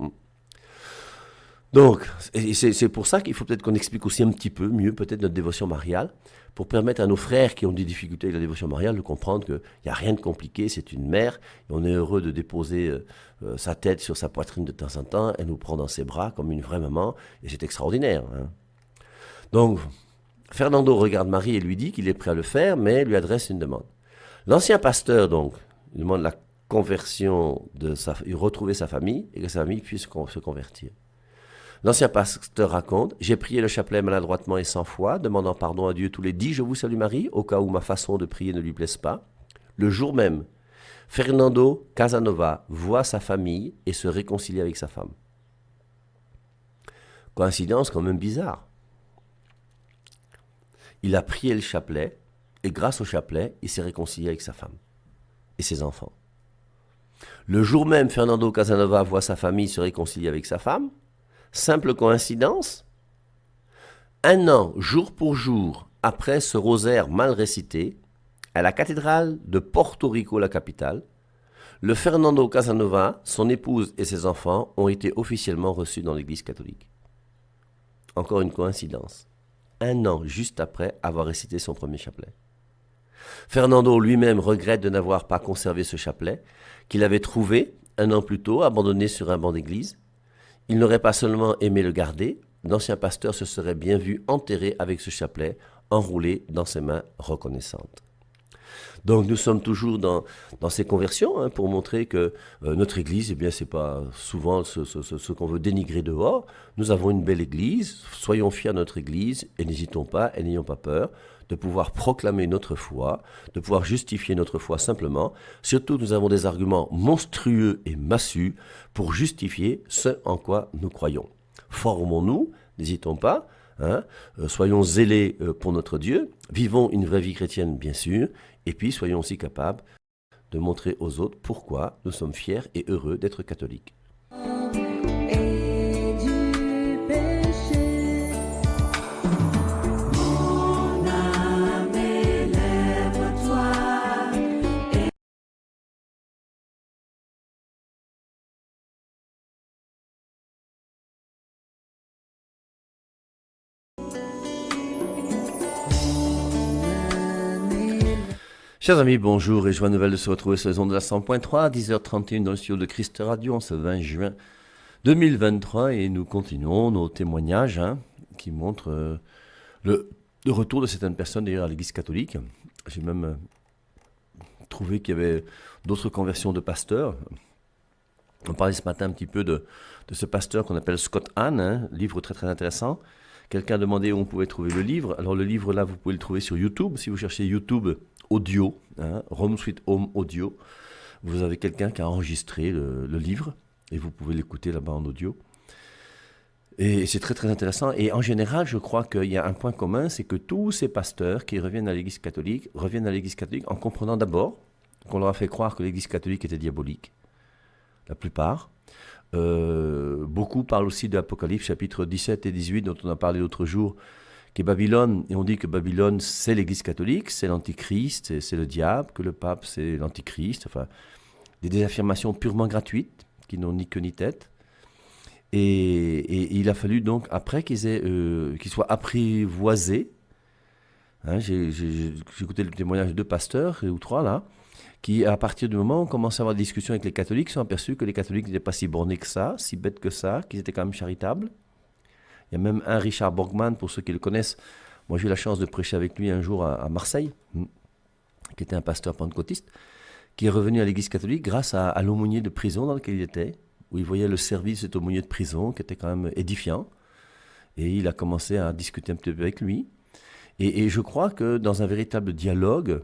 Donc, c'est pour ça qu'il faut peut-être qu'on explique aussi un petit peu mieux peut-être notre dévotion mariale, pour permettre à nos frères qui ont des difficultés avec la dévotion mariale de comprendre qu'il n'y a rien de compliqué, c'est une mère, et on est heureux de déposer sa tête sur sa poitrine de temps en temps, elle nous prend dans ses bras comme une vraie maman, et c'est extraordinaire. Donc, Fernando regarde Marie et lui dit qu'il est prêt à le faire, mais lui adresse une demande. L'ancien pasteur, donc, lui demande la conversion, retrouver sa famille, et que sa famille puisse se convertir. L'ancien pasteur raconte « J'ai prié le chapelet maladroitement et sans foi, demandant pardon à Dieu tous les 10 Je vous salue Marie, au cas où ma façon de prier ne lui plaise pas. Le jour même, Fernando Casanova voit sa famille et se réconcilie avec sa femme. » Coïncidence quand même bizarre. Il a prié le chapelet, et grâce au chapelet, il s'est réconcilié avec sa femme et ses enfants. Le jour même, Fernando Casanova voit sa famille se réconcilier avec sa femme. Simple coïncidence, 1 an, jour pour jour, après ce rosaire mal récité, à la cathédrale de Porto Rico, la capitale, le Fernando Casanova, son épouse et ses enfants ont été officiellement reçus dans l'Église catholique. Encore une coïncidence. 1 an juste après avoir récité son premier chapelet. Fernando lui-même regrette de n'avoir pas conservé ce chapelet, qu'il avait trouvé 1 an plus tôt, abandonné sur un banc d'église. Il n'aurait pas seulement aimé le garder, l'ancien pasteur se serait bien vu enterré avec ce chapelet, enroulé dans ses mains reconnaissantes. Donc nous sommes toujours dans ces conversions hein, pour montrer que notre Église, eh bien, c'est pas souvent ce qu'on veut dénigrer dehors. Nous avons une belle Église, soyons fiers de notre Église et n'hésitons pas et n'ayons pas peur de pouvoir proclamer notre foi, de pouvoir justifier notre foi simplement. Surtout, nous avons des arguments monstrueux et massus pour justifier ce en quoi nous croyons. Formons-nous, n'hésitons pas, hein, soyons zélés pour notre Dieu, vivons une vraie vie chrétienne bien sûr, et puis soyons aussi capables de montrer aux autres pourquoi nous sommes fiers et heureux d'être catholiques. Chers amis, bonjour et joie nouvelle de se retrouver sur les ondes de la 100.3 à 10h31 dans le studio de Christ Radio en ce 20 juin 2023 et nous continuons nos témoignages qui montrent le retour de certaines personnes d'ailleurs à l'église catholique. J'ai même trouvé qu'il y avait d'autres conversions de pasteurs. On parlait ce matin un petit peu de ce pasteur qu'on appelle Scott Hahn, livre très très intéressant. Quelqu'un a demandé où on pouvait trouver le livre. Alors le livre là, vous pouvez le trouver sur YouTube. Si vous cherchez YouTube audio, Home Sweet Home Audio, vous avez quelqu'un qui a enregistré le livre et vous pouvez l'écouter là-bas en audio. Et c'est très très intéressant. Et en général, je crois qu'il y a un point commun, c'est que tous ces pasteurs qui reviennent à l'Église catholique en comprenant d'abord qu'on leur a fait croire que l'Église catholique était diabolique. La plupart. Beaucoup parlent aussi de l'Apocalypse, chapitre 17 et 18, dont on a parlé l'autre jour, qui est Babylone. Et on dit que Babylone, c'est l'Église catholique, c'est l'Antichrist, c'est le diable, que le pape, c'est l'Antichrist. Enfin, des affirmations purement gratuites, qui n'ont ni queue ni tête. Et il a fallu donc, après qu'ils soient apprivoisés, j'ai écouté le témoignage de 2 pasteurs, ou 3 là, qui, à partir du moment où on commençait à avoir des discussions avec les catholiques, se sont aperçus que les catholiques n'étaient pas si bornés que ça, si bêtes que ça, qu'ils étaient quand même charitables. Il y a même un Richard Borgman, pour ceux qui le connaissent. Moi, j'ai eu la chance de prêcher avec lui un jour à Marseille, qui était un pasteur pentecôtiste, qui est revenu à l'église catholique grâce à l'aumônier de prison dans lequel il était, où il voyait le service de cet aumônier de prison, qui était quand même édifiant. Et il a commencé à discuter un petit peu avec lui. Et je crois que dans un véritable dialogue,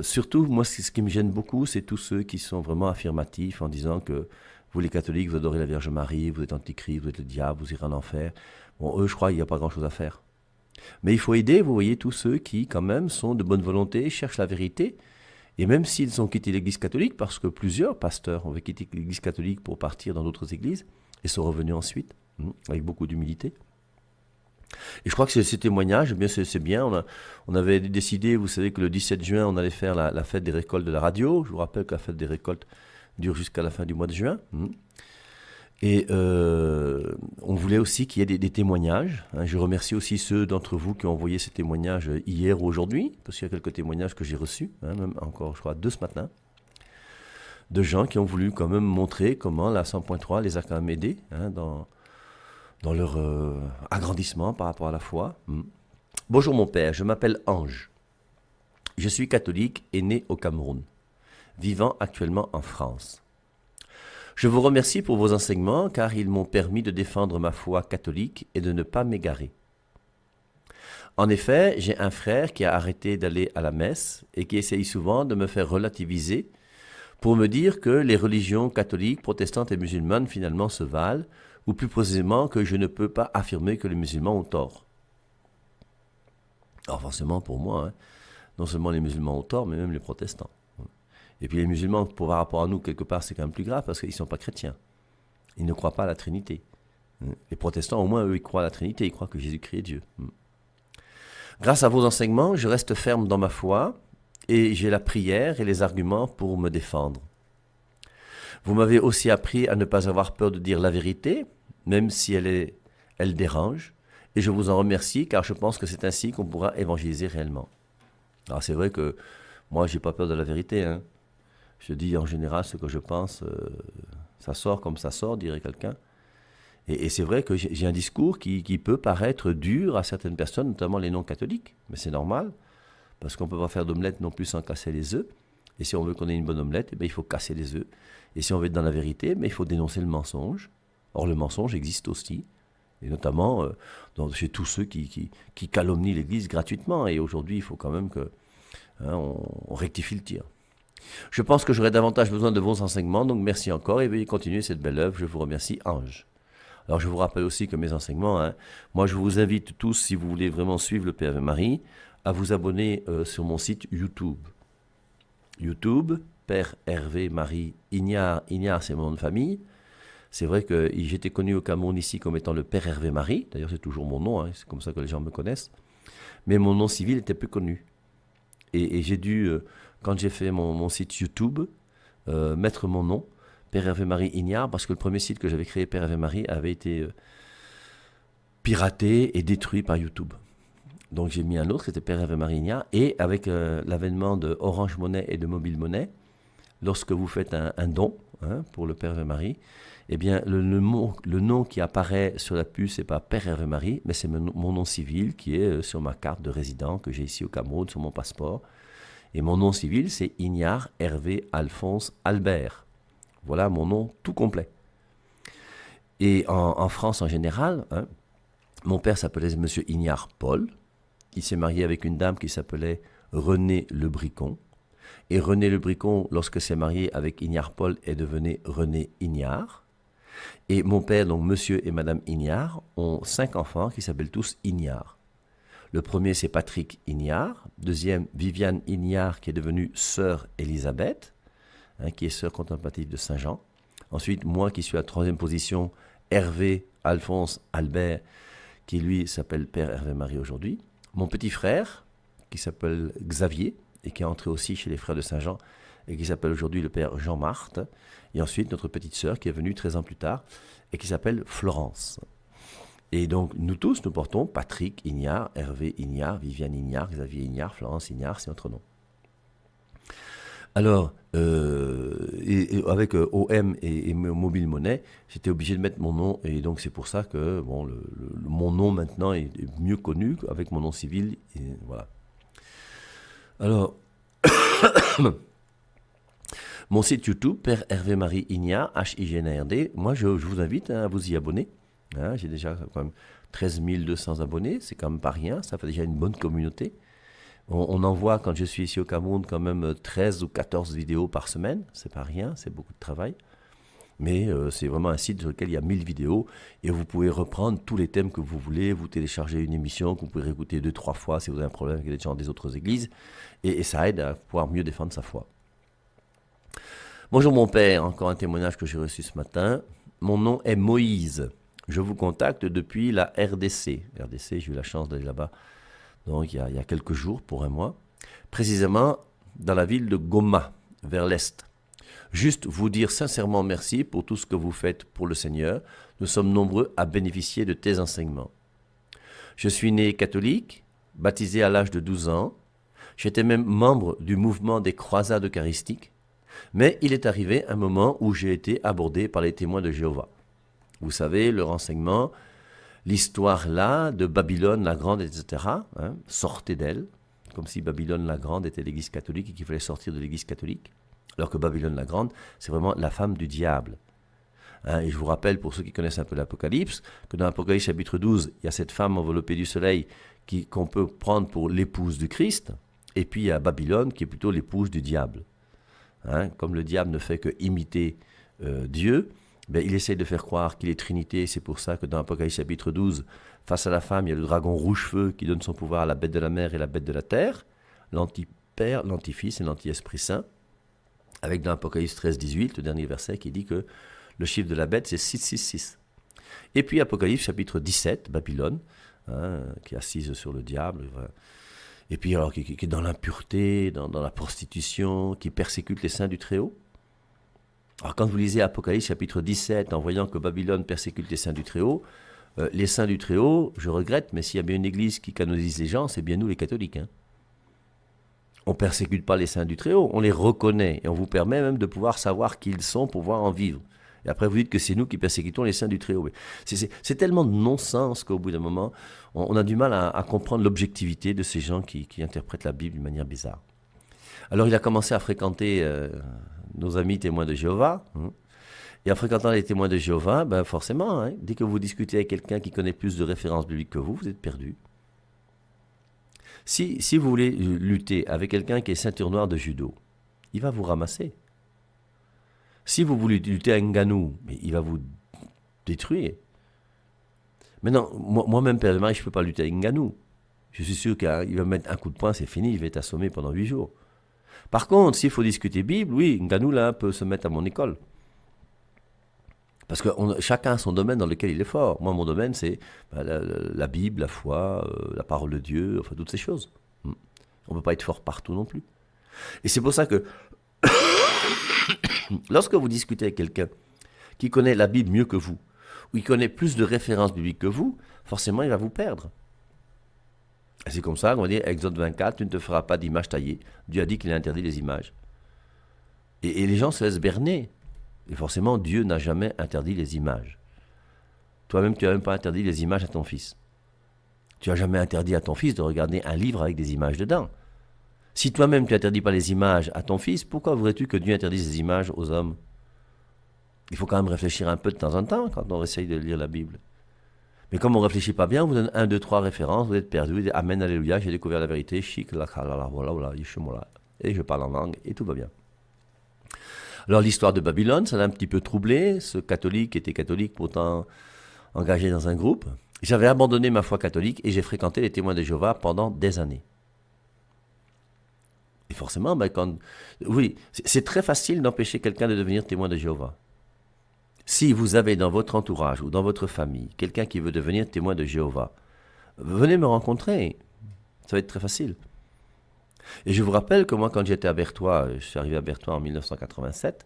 surtout, moi, ce qui me gêne beaucoup, c'est tous ceux qui sont vraiment affirmatifs en disant que vous, les catholiques, vous adorez la Vierge Marie, vous êtes antichrist, vous êtes le diable, vous irez en enfer. Bon, eux, je crois qu'il n'y a pas grand-chose à faire. Mais il faut aider, vous voyez, tous ceux qui, quand même, sont de bonne volonté, cherchent la vérité. Et même s'ils ont quitté l'Église catholique, parce que plusieurs pasteurs ont quitté l'Église catholique pour partir dans d'autres églises, et sont revenus ensuite, avec beaucoup d'humilité. Et je crois que ces témoignages, eh bien, c'est bien. On avait décidé, vous savez que le 17 juin, on allait faire la fête des récoltes de la radio. Je vous rappelle que la fête des récoltes dure jusqu'à la fin du mois de juin. Et on voulait aussi qu'il y ait des témoignages. Je remercie aussi ceux d'entre vous qui ont envoyé ces témoignages hier ou aujourd'hui, parce qu'il y a quelques témoignages que j'ai reçus, même encore, je crois, 2 ce matin, de gens qui ont voulu quand même montrer comment la 100.3 les a quand même aidés dans leur agrandissement par rapport à la foi. Bonjour mon père, je m'appelle Ange. Je suis catholique et né au Cameroun, vivant actuellement en France. Je vous remercie pour vos enseignements car ils m'ont permis de défendre ma foi catholique et de ne pas m'égarer. En effet, j'ai un frère qui a arrêté d'aller à la messe et qui essaye souvent de me faire relativiser pour me dire que les religions catholiques, protestantes et musulmanes finalement se valent, ou plus précisément que je ne peux pas affirmer que les musulmans ont tort. Alors forcément pour moi, non seulement les musulmans ont tort, mais même les protestants. Et puis les musulmans, par rapport à nous, quelque part, c'est quand même plus grave parce qu'ils ne sont pas chrétiens. Ils ne croient pas à la Trinité. Les protestants, au moins, eux, ils croient à la Trinité, ils croient que Jésus-Christ est Dieu. Grâce à vos enseignements, je reste ferme dans ma foi et j'ai la prière et les arguments pour me défendre. Vous m'avez aussi appris à ne pas avoir peur de dire la vérité, même si elle dérange, et je vous en remercie car je pense que c'est ainsi qu'on pourra évangéliser réellement. Alors c'est vrai que moi, je n'ai pas peur de la vérité. Je dis en général ce que je pense, ça sort comme ça sort, dirait quelqu'un. Et c'est vrai que j'ai un discours qui peut paraître dur à certaines personnes, notamment les non-catholiques, mais c'est normal, parce qu'on ne peut pas faire d'omelette non plus sans casser les œufs. Et si on veut qu'on ait une bonne omelette, eh bien, il faut casser les œufs. Et si on veut être dans la vérité, eh bien, il faut dénoncer le mensonge. Or, le mensonge existe aussi, et notamment chez tous ceux qui calomnient l'Église gratuitement. Et aujourd'hui, il faut quand même que on rectifie le tir. Je pense que j'aurai davantage besoin de vos enseignements, donc merci encore et veuillez continuer cette belle œuvre. Je vous remercie, Ange. Alors je vous rappelle aussi que mes enseignements, moi je vous invite tous, si vous voulez vraiment suivre le Père Hervé Marie, à vous abonner sur mon site YouTube. YouTube, Père Hervé Marie Ignard. Ignard, c'est mon nom de famille. C'est vrai que j'étais connu au Cameroun ici comme étant le Père Hervé Marie. D'ailleurs, c'est toujours mon nom, c'est comme ça que les gens me connaissent. Mais mon nom civil était peu connu. Et j'ai dû, quand j'ai fait mon site YouTube, mettre mon nom, Père Hervé Marie Ignard, parce que le premier site que j'avais créé, Père Hervé Marie, avait été piraté et détruit par YouTube. Donc j'ai mis un autre, c'était Père Hervé Marie Ignard. Et avec l'avènement de Orange Money et de Mobile Money, lorsque vous faites un don pour le Père Hervé Marie, eh bien, le nom qui apparaît sur la puce, c'est pas Père Hervé Marie, mais c'est mon nom civil qui est sur ma carte de résident que j'ai ici au Cameroun, sur mon passeport. Et mon nom civil, c'est Ignard Hervé Alphonse Albert. Voilà mon nom tout complet. Et en France en général, mon père s'appelait Monsieur Ignard Paul. Il s'est marié avec une dame qui s'appelait René Le Bricon. Et René Le Bricon, lorsque s'est marié avec Ignard Paul, est devenu René Ignard. Et mon père, donc Monsieur et Madame Ignard, ont 5 enfants qui s'appellent tous Ignard. Le premier, c'est Patrick Ignard. Deuxième, Viviane Ignard, qui est devenue sœur Élisabeth, qui est sœur contemplative de Saint Jean. Ensuite, moi qui suis à 3e position, Hervé Alphonse Albert, qui lui s'appelle Père Hervé Marie aujourd'hui. Mon petit frère, qui s'appelle Xavier, et qui est entré aussi chez les frères de Saint Jean, et qui s'appelle aujourd'hui le Père Jean-Marthe. Et ensuite, notre petite sœur, qui est venue 13 ans plus tard, et qui s'appelle Florence. Et donc, nous tous, nous portons Patrick Ignard, Hervé Ignard, Viviane Ignard, Xavier Ignard, Florence Ignard, c'est notre nom. Alors, avec OM et Mobile Money, j'étais obligé de mettre mon nom, et donc c'est pour ça que bon, mon nom maintenant est mieux connu avec mon nom civil, et voilà. Alors, mon site YouTube, Père Hervé Marie Ignard, H-I-G-N-A-R-D, moi je vous invite à vous y abonner. J'ai déjà quand même 13 200 abonnés, c'est quand même pas rien, ça fait déjà une bonne communauté. On envoie, quand je suis ici au Cameroun, quand même 13 ou 14 vidéos par semaine, c'est pas rien, c'est beaucoup de travail. Mais c'est vraiment un site sur lequel il y a 1000 vidéos et vous pouvez reprendre tous les thèmes que vous voulez, vous téléchargez une émission que vous pouvez réécouter 2-3 fois si vous avez un problème avec les gens des autres églises et ça aide à pouvoir mieux défendre sa foi. Bonjour mon père, encore un témoignage que j'ai reçu ce matin. Mon nom est Moïse. Je vous contacte depuis la RDC. RDC, j'ai eu la chance d'aller là-bas donc, il y a quelques jours, pour un mois. Précisément dans la ville de Goma, vers l'est. Juste vous dire sincèrement merci pour tout ce que vous faites pour le Seigneur. Nous sommes nombreux à bénéficier de tes enseignements. Je suis né catholique, baptisé à l'âge de 12 ans. J'étais même membre du mouvement des croisades eucharistiques. Mais il est arrivé un moment où j'ai été abordé par les témoins de Jéhovah. Vous savez, le renseignement, l'histoire là de Babylone la Grande, etc., sortez d'elle, comme si Babylone la Grande était l'Église catholique et qu'il fallait sortir de l'Église catholique. Alors que Babylone la Grande, c'est vraiment la femme du diable. Et je vous rappelle, pour ceux qui connaissent un peu l'Apocalypse, que dans l'Apocalypse chapitre 12, il y a cette femme enveloppée du soleil qu'on peut prendre pour l'épouse du Christ, et puis il y a Babylone qui est plutôt l'épouse du diable. Comme le diable ne fait que imiter Dieu, il essaie de faire croire qu'il est Trinité. C'est pour ça que dans l'Apocalypse chapitre 12, face à la femme, il y a le dragon rouge-feu qui donne son pouvoir à la bête de la mer et la bête de la terre, l'anti-Père, l'anti-Fils et l'anti-Esprit Saint, avec dans l'Apocalypse 13-18, le dernier verset qui dit que le chiffre de la bête, c'est 666. Et puis Apocalypse chapitre 17, Babylone, qui est assise sur le diable, et puis alors qui est dans l'impureté, dans la prostitution, qui persécute les saints du Très-Haut. Alors quand vous lisez Apocalypse chapitre 17, en voyant que Babylone persécute les saints du Très-Haut, les saints du Très-Haut, je regrette, mais s'il y a bien une église qui canonise les gens, c'est bien nous les catholiques. On ne persécute pas les saints du Très-Haut, on les reconnaît, et on vous permet même de pouvoir savoir qui ils sont pour pouvoir en vivre. Et après, vous dites que c'est nous qui persécutons les saints du Très-Haut. Mais c'est tellement de non-sens qu'au bout d'un moment, on a du mal à comprendre l'objectivité de ces gens qui interprètent la Bible d'une manière bizarre. Alors, il a commencé à fréquenter nos amis témoins de Jéhovah. Et en fréquentant les témoins de Jéhovah, ben forcément, hein, dès que vous discutez avec quelqu'un qui connaît plus de références bibliques que vous êtes perdu. Si vous voulez lutter avec quelqu'un qui est ceinture noire de judo, il va vous ramasser. Si vous voulez lutter avec Ngannou, il va vous détruire. Maintenant, moi-même, Père de Marie, je ne peux pas lutter avec Ngannou. Je suis sûr qu'il va me mettre un coup de poing, c'est fini, il va être assommé pendant 8 jours. Par contre, s'il faut discuter Bible, oui, Ngannou, là, peut se mettre à mon école. Parce que chacun a son domaine dans lequel il est fort. Moi, mon domaine, c'est la Bible, la foi, la parole de Dieu, enfin, toutes ces choses. On ne peut pas être fort partout non plus. Et c'est pour ça que, lorsque vous discutez avec quelqu'un qui connaît la Bible mieux que vous, ou il connaît plus de références bibliques que vous, forcément, il va vous perdre. Et c'est comme ça qu'on va dire, Exode 24, tu ne te feras pas d'image taillée. Dieu a dit qu'il a interdit les images. Et les gens se laissent berner. Et forcément, Dieu n'a jamais interdit les images. Toi-même, tu n'as même pas interdit les images à ton fils. Tu n'as jamais interdit à ton fils de regarder un livre avec des images dedans. Si toi-même, tu n'interdis pas les images à ton fils, pourquoi voudrais-tu que Dieu interdise les images aux hommes? Il faut quand même réfléchir un peu de temps en temps quand on essaye de lire la Bible. Mais comme on ne réfléchit pas bien, on vous donne 1, 2, 3 références, vous êtes perdu, vous dites Amen, Alléluia, j'ai découvert la vérité, chic, la, voilà, et je parle en langue, et tout va bien. Alors l'histoire de Babylone, ça l'a un petit peu troublé. Ce catholique était catholique, pourtant engagé dans un groupe. J'avais abandonné ma foi catholique et j'ai fréquenté les témoins de Jéhovah pendant des années. Et forcément, oui, c'est très facile d'empêcher quelqu'un de devenir témoin de Jéhovah. Si vous avez dans votre entourage ou dans votre famille quelqu'un qui veut devenir témoin de Jéhovah, venez me rencontrer. Ça va être très facile. Et je vous rappelle que moi, quand j'étais à Berthois, je suis arrivé à Berthois en 1987,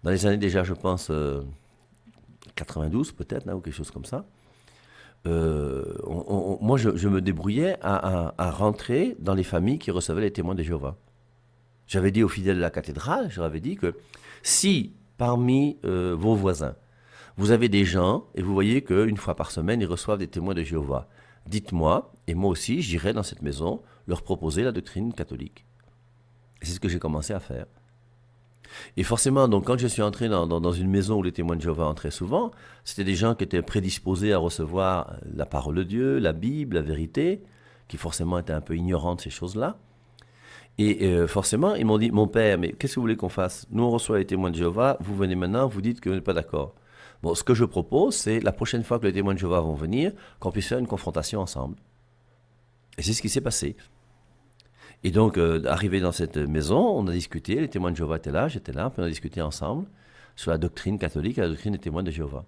dans les années déjà, je pense, 92 peut-être, ou quelque chose comme ça, moi, je me débrouillais à rentrer dans les familles qui recevaient les témoins de Jéhovah. J'avais dit aux fidèles de la cathédrale, je leur avais dit que si parmi vos voisins, vous avez des gens, et vous voyez qu'une fois par semaine, ils reçoivent des témoins de Jéhovah, dites-moi, et moi aussi, j'irai dans cette maison leur proposer la doctrine catholique. Et c'est ce que j'ai commencé à faire. Et forcément, donc, quand je suis entré dans une maison où les témoins de Jéhovah entraient souvent, c'était des gens qui étaient prédisposés à recevoir la parole de Dieu, la Bible, la vérité, qui forcément étaient un peu ignorants de ces choses-là. Et forcément, ils m'ont dit, mon père, mais qu'est-ce que vous voulez qu'on fasse? Nous, on reçoit les témoins de Jéhovah, vous venez maintenant, vous dites que vous n'êtes pas d'accord. Bon, ce que je propose, c'est la prochaine fois que les témoins de Jéhovah vont venir, qu'on puisse faire une confrontation ensemble. Et c'est ce qui s'est passé. Et donc, arrivé dans cette maison, on a discuté, les témoins de Jéhovah étaient là, j'étais là, puis on a discuté ensemble sur la doctrine catholique et la doctrine des témoins de Jéhovah.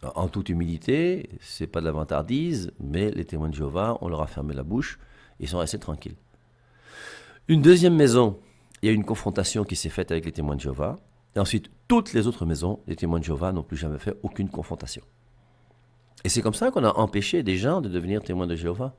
Alors, en toute humilité, c'est pas de la vantardise, mais les témoins de Jéhovah, on leur a fermé la bouche, et ils sont restés tranquilles. Une deuxième maison, il y a eu une confrontation qui s'est faite avec les témoins de Jéhovah, et ensuite, toutes les autres maisons, les témoins de Jéhovah n'ont plus jamais fait aucune confrontation. Et c'est comme ça qu'on a empêché des gens de devenir témoins de Jéhovah.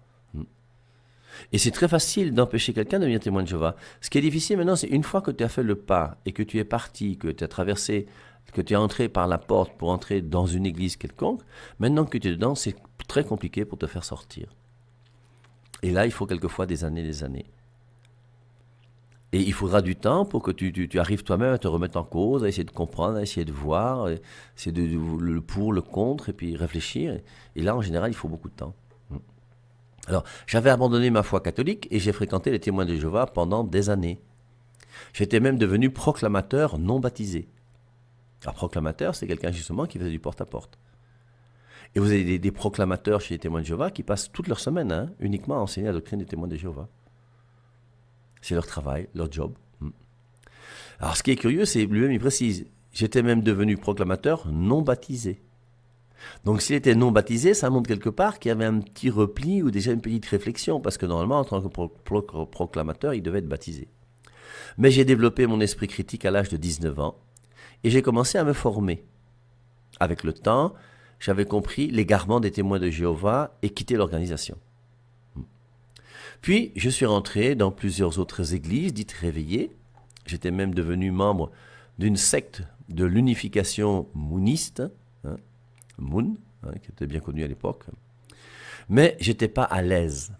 Et c'est très facile d'empêcher quelqu'un de devenir témoin de Jéhovah. Ce qui est difficile maintenant, c'est une fois que tu as fait le pas et que tu es parti, que tu as traversé, que tu es entré par la porte pour entrer dans une église quelconque, maintenant que tu es dedans, c'est très compliqué pour te faire sortir. Et là, il faut quelquefois des années. Et il faudra du temps pour que tu arrives toi-même à te remettre en cause, à essayer de comprendre, à essayer de voir, essayer le pour, le contre, et puis réfléchir. Et là, en général, il faut beaucoup de temps. Alors, j'avais abandonné ma foi catholique et j'ai fréquenté les témoins de Jéhovah pendant des années. J'étais même devenu proclamateur non baptisé. Alors, proclamateur, c'est quelqu'un justement qui faisait du porte-à-porte. Et vous avez des proclamateurs chez les témoins de Jéhovah qui passent toute leur semaine uniquement à enseigner la doctrine des témoins de Jéhovah. C'est leur travail, leur job. Alors, ce qui est curieux, c'est lui-même, il précise, j'étais même devenu proclamateur non baptisé. Donc, s'il était non baptisé, ça montre quelque part qu'il y avait un petit repli ou déjà une petite réflexion, parce que normalement, en tant que proclamateur, il devait être baptisé. Mais j'ai développé mon esprit critique à l'âge de 19 ans, et j'ai commencé à me former. Avec le temps, j'avais compris l'égarement des témoins de Jéhovah et quitté l'organisation. Puis, je suis rentré dans plusieurs autres églises dites réveillées. J'étais même devenu membre d'une secte de l'unification mouniste, hein, Moon, hein, qui était bien connu à l'époque. Mais je n'étais pas à l'aise.